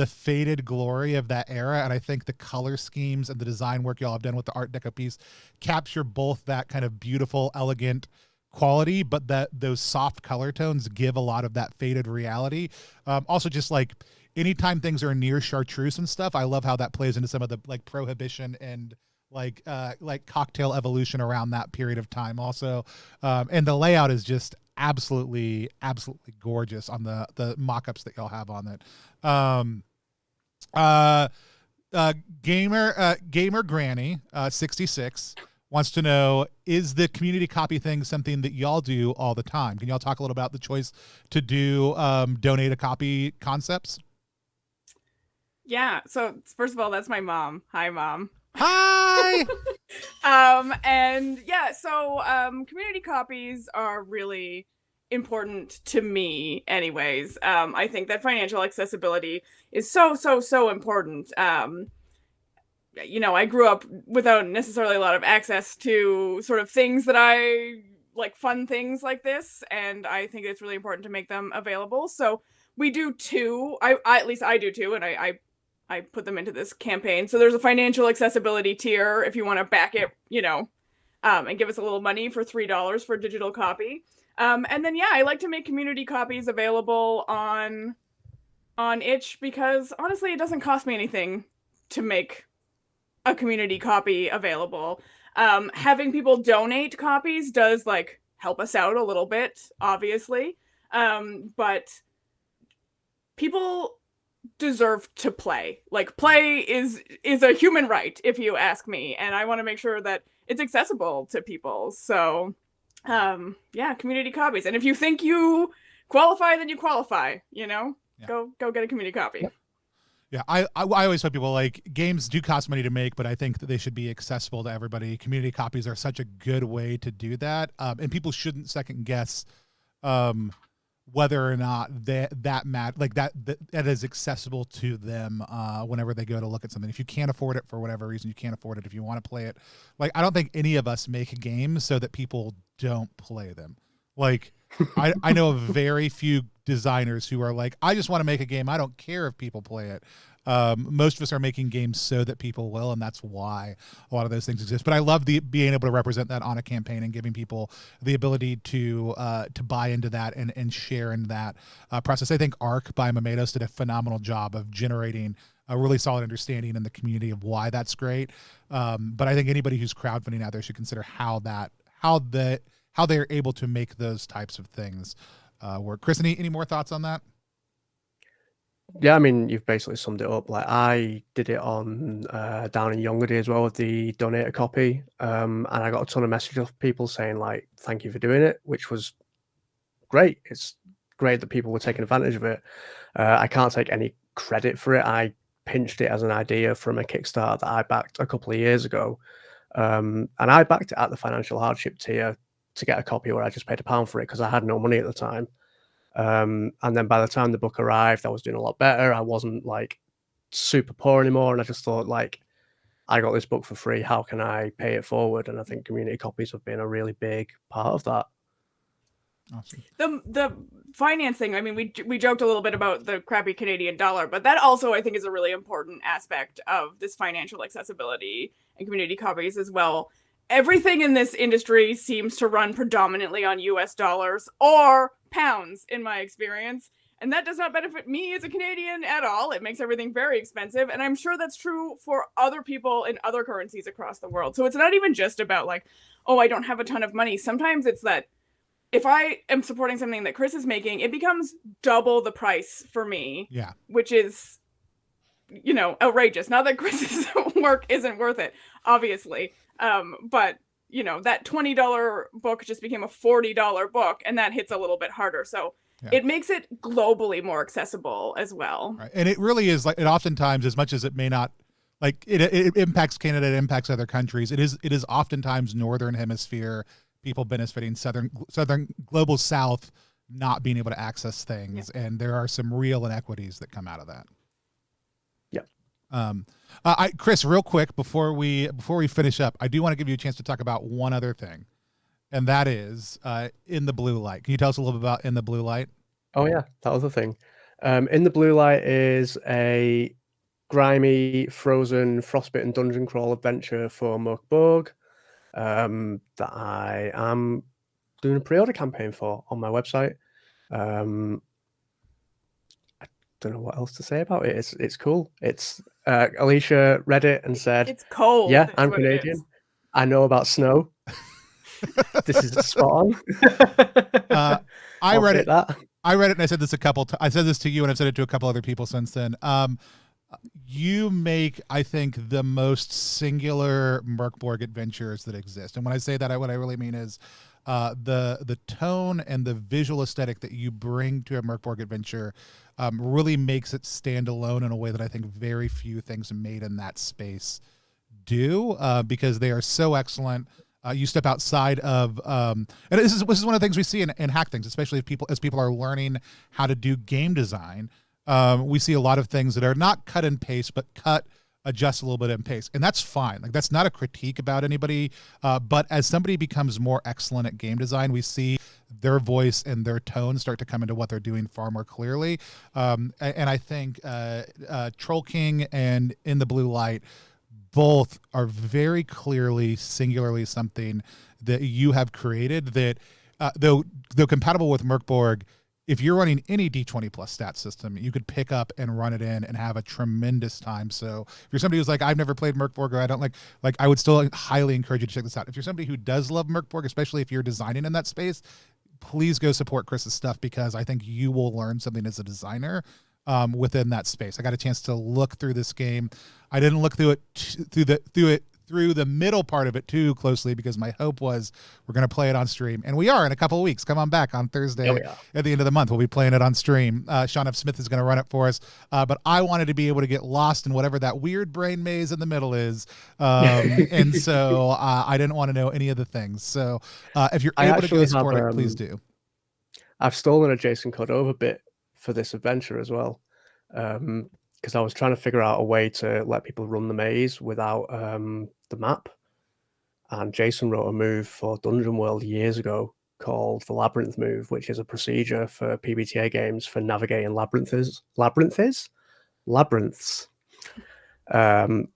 faded glory of that era, and I think the color schemes and the design work y'all have done with the Art Deco piece capture both that kind of beautiful, elegant quality, but that those soft color tones give a lot of that faded reality. Also, just like anytime things are near chartreuse and stuff, I love how that plays into some of the like Prohibition and like cocktail evolution around that period of time also. And the layout is just absolutely gorgeous on the mock-ups that y'all have on it. Gamer Granny 66 wants to know, is the community copy thing something that y'all do all the time? Can y'all talk a little about the choice to do donate a copy concepts? Yeah. So first of all, that's my mom. Hi, Mom. Hi. And yeah, so community copies are really important to me anyways. I think that financial accessibility is so important. You know, I grew up without necessarily a lot of access to sort of things that I like, fun things like this, and I think it's really important to make them available. So we do too. I at least I do too, and I put them into this campaign. So there's a financial accessibility tier if you want to back it, you know, and give us a little money for $3 for a digital copy. And then yeah, I like to make community copies available on itch, because honestly, it doesn't cost me anything to make a community copy available. Having people donate copies does like help us out a little bit, obviously. But people deserve to play. Like, play is a human right, if you ask me, and I want to make sure that it's accessible to people. So yeah, community copies. And if you think you qualify, then you qualify, you know. Yeah. Go get a community copy. Yep. Yeah, I always tell people, like, games do cost money to make, but I think that they should be accessible to everybody. Community copies are such a good way to do that, and people shouldn't second guess whether or not that is accessible to them whenever they go to look at something. If you can't afford it for whatever reason, you can't afford it. If you want to play it, like, I don't think any of us make games so that people don't play them. Like, I know of very few designers who are like, I just want to make a game, I don't care if people play it. Most of us are making games so that people will, and that's why a lot of those things exist. But I love being able to represent that on a campaign and giving people the ability to buy into that and share in that process. I think Arc by Mamedos did a phenomenal job of generating a really solid understanding in the community of why that's great. But I think anybody who's crowdfunding out there should consider how they're able to make those types of things work. Chris, any more thoughts on that? Yeah, I mean, you've basically summed it up. Like, I did it on down in Youngody as well with the donate a copy, and I got a ton of messages of people saying, like, thank you for doing it, which was great. It's great that people were taking advantage of it. I can't take any credit for it. I pinched it as an idea from a Kickstarter that I backed a couple of years ago, and I backed it at the financial hardship tier to get a copy where I just paid £1 for it because I had no money at the time. And then by the time the book arrived, I was doing a lot better. I wasn't like super poor anymore, and I just thought, like, I got this book for free, how can I pay it forward? And I think community copies have been a really big part of that. Awesome. The finance thing, I mean, we joked a little bit about the crappy Canadian dollar, but that also I think is a really important aspect of this financial accessibility and community copies as well. Everything in this industry seems to run predominantly on US dollars or pounds, in my experience. And that does not benefit me as a Canadian at all. It makes everything very expensive. And I'm sure that's true for other people in other currencies across the world. So it's not even just about like, oh, I don't have a ton of money. Sometimes it's that if I am supporting something that Chris is making, it becomes double the price for me. Yeah. Which is, you know, outrageous. Not that Chris's work isn't worth it, obviously. But you know, that $20 book just became a $40 book, and that hits a little bit harder. So yeah, it makes it globally more accessible as well. Right. And it really is, like, it oftentimes, as much as it may not, like, it impacts Canada, it impacts other countries, it is oftentimes Northern Hemisphere people benefiting, Southern global South not being able to access things. Yeah. And there are some real inequities that come out of that. Chris, real quick before we finish up, I do want to give you a chance to talk about one other thing, and that is In the Blue Light. Can you tell us a little bit about In the Blue Light? Oh yeah, that was the thing. In the Blue Light is a grimy, frozen, frostbitten dungeon crawl adventure for Mugborg that I am doing a pre-order campaign for on my website. Don't know what else to say about it. It's cool. It's Alicia read it and said, it's cold. Yeah, I'm Canadian. I know about snow. This is spot on. I read it. That. I read it, and I said this I said this to you, and I've said it to a couple other people since then. You make, I think, the most singular Merkborg adventures that exist. And when I say that, what I really mean is the tone and the visual aesthetic that you bring to a Merkborg adventure really makes it stand alone in a way that I think very few things made in that space do, because they are so excellent. You step outside of, and this is one of the things we see in hack things, especially as people are learning how to do game design. We see a lot of things that are not cut and paste, but adjust a little bit and paste. And that's fine. Like, that's not a critique about anybody. But as somebody becomes more excellent at game design, we see their voice and their tone start to come into what they're doing far more clearly. And I think Troll King and In the Blue Light both are very clearly, singularly something that you have created that, though compatible with Merkborg, if you're running any D20 plus stat system, you could pick up and run it in and have a tremendous time. So if you're somebody who's like, I've never played Merkborg, or I don't like, I would still highly encourage you to check this out. If you're somebody who does love Merkborg, especially if you're designing in that space, please go support Chris's stuff, because I think you will learn something as a designer within that space. I got a chance to look through this game. I didn't look through the middle part of it too closely, because my hope was we're going to play it on stream, and we are in a couple of weeks. Come on back on Thursday at the end of the month. We'll be playing it on stream. Sean F. Smith is going to run it for us, but I wanted to be able to get lost in whatever that weird brain maze in the middle is, and so I didn't want to know any of the things. So if you're able to go support it, please do. I've stolen a Jason Cordova bit for this adventure as well, because I was trying to figure out a way to let people run the maze without the map. And Jason wrote a move for Dungeon World years ago called the Labyrinth move, which is a procedure for PBTA games for navigating labyrinths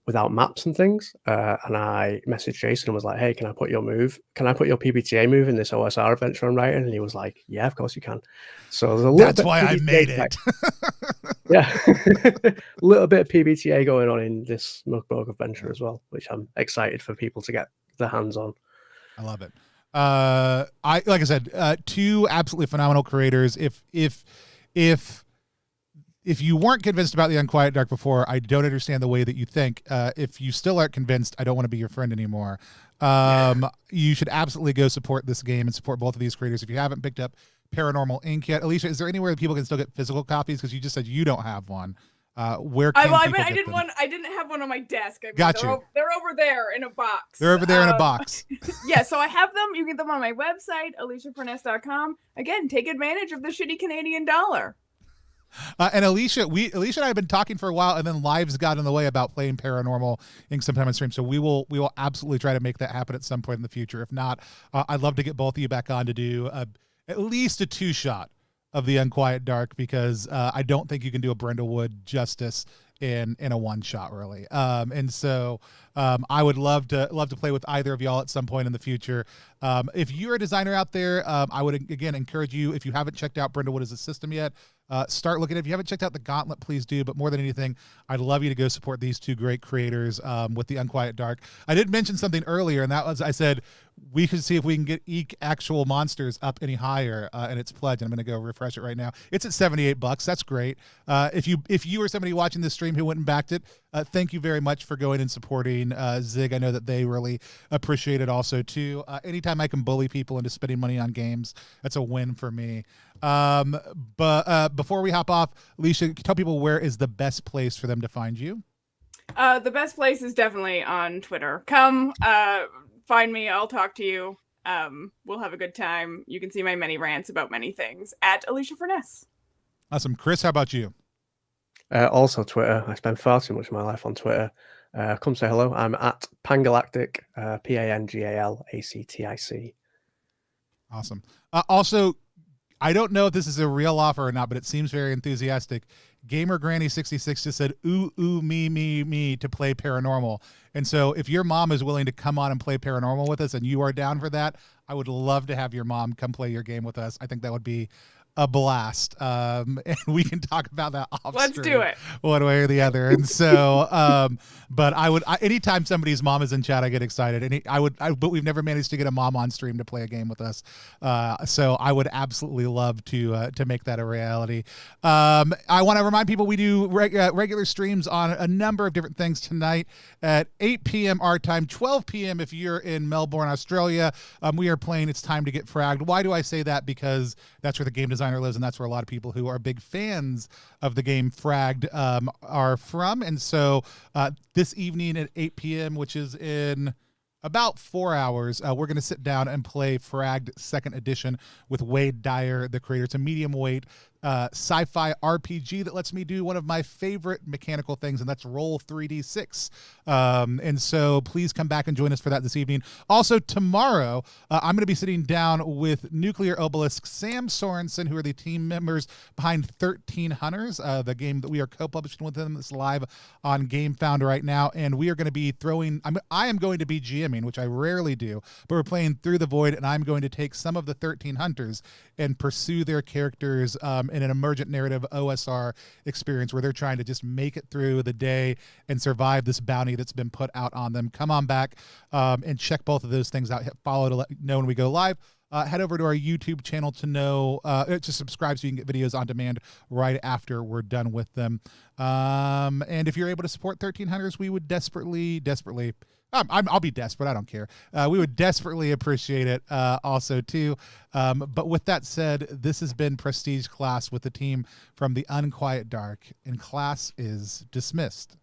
without maps and things. And I messaged Jason and was like, hey, can I put your PBTA move in this OSR adventure I'm writing? And he was like, yeah, of course you can. So there's a little That's why I made it. Yeah. A little bit of PBTA going on in this Merkborg adventure as well, which I'm excited for people to get their hands on. I love it. Like I said, two absolutely phenomenal creators. If you weren't convinced about the Unquiet Dark before, I don't understand the way that you think. If you still aren't convinced, I don't want to be your friend anymore. You should absolutely go support this game and support both of these creators. If you haven't picked up Paranormal Inc. yet, Alicia, is there anywhere that people can still get physical copies? Because you just said you don't have one. Where can I didn't have one on my desk. Got you. They're over there in a box. They're over there in a box. Yeah, so I have them. You get them on my website, aliciafurness.com. Again, take advantage of the shitty Canadian dollar. And Alicia and I have been talking for a while, and then lives got in the way about playing Paranormal Inc. sometime on stream. So we will absolutely try to make that happen at some point in the future. If not, I'd love to get both of you back on to do at least a 2-shot of the Unquiet Dark, because I don't think you can do a Brindlewood justice in a 1-shot really. And so I would love to play with either of y'all at some point in the future. If you're a designer out there, I would again encourage you, if you haven't checked out Brindlewood as a system yet, start looking. If you haven't checked out the Gauntlet, please do. But more than anything, I'd love you to go support these two great creators with the Unquiet Dark. I did mention something earlier, and that was, I said we could see if we can get actual monsters up any higher in its pledge. And I'm going to go refresh it right now. It's at $78. That's great. If you or somebody watching this stream who went and backed it, thank you very much for going and supporting Zig. I know that they really appreciate it also too. Anytime I can bully people into spending money on games, that's a win for me. But before we hop off, Alicia, tell people where is the best place for them to find you? The best place is definitely on Twitter. Come find me. I'll talk to you. We'll have a good time. You can see my many rants about many things at Alicia Furness. Awesome. Chris, how about you? Also Twitter. I spend far too much of my life on Twitter. Come say hello. I'm at Pangalactic, PANGALACTIC. Awesome. Also, I don't know if this is a real offer or not, but it seems very enthusiastic. Gamer Granny 66 just said, ooh, me to play Paranormal. And so if your mom is willing to come on and play Paranormal with us and you are down for that, I would love to have your mom come play your game with us. I think that would be a blast. And we can talk about that off Let's stream do it. one way or the other. And so, but anytime somebody's mom is in chat, I get excited. And but we've never managed to get a mom on stream to play a game with us. So I would absolutely love to make that a reality. I want to remind people we do regular streams on a number of different things tonight at 8 p.m. our time, 12 p.m. if you're in Melbourne, Australia. We are playing It's Time to Get Fragged. Why do I say that? Because that's where the game designer lives, and that's where a lot of people who are big fans of the game Fragged are from. And so this evening at 8 p.m., which is in about 4 hours, we're going to sit down and play Fragged 2nd Edition with Wade Dyer, the creator. It's a medium weight sci-fi RPG that lets me do one of my favorite mechanical things, and that's roll 3d6. And so please come back and join us for that this evening. Also tomorrow, I'm going to be sitting down with Nuclear Obelisk, Sam Sorensen, who are the team members behind 13 Hunters, the game that we are co-publishing with them. It's live on GameFound right now, and we are going to be I am going to be GMing, which I rarely do, but we're playing Through the Void, and I'm going to take some of the 13 Hunters and pursue their characters in an emergent narrative OSR experience where they're trying to just make it through the day and survive this bounty that's been put out on them. Come on back and check both of those things out. Hit follow to let you know when we go live. Head over to our YouTube channel to subscribe so you can get videos on demand right after we're done with them. And if you're able to support 13 Hunters, we would desperately I'll be desperate. I don't care. We would desperately appreciate it also, too. But with that said, this has been Prestige Class with the team from the Unquiet Dark, and class is dismissed.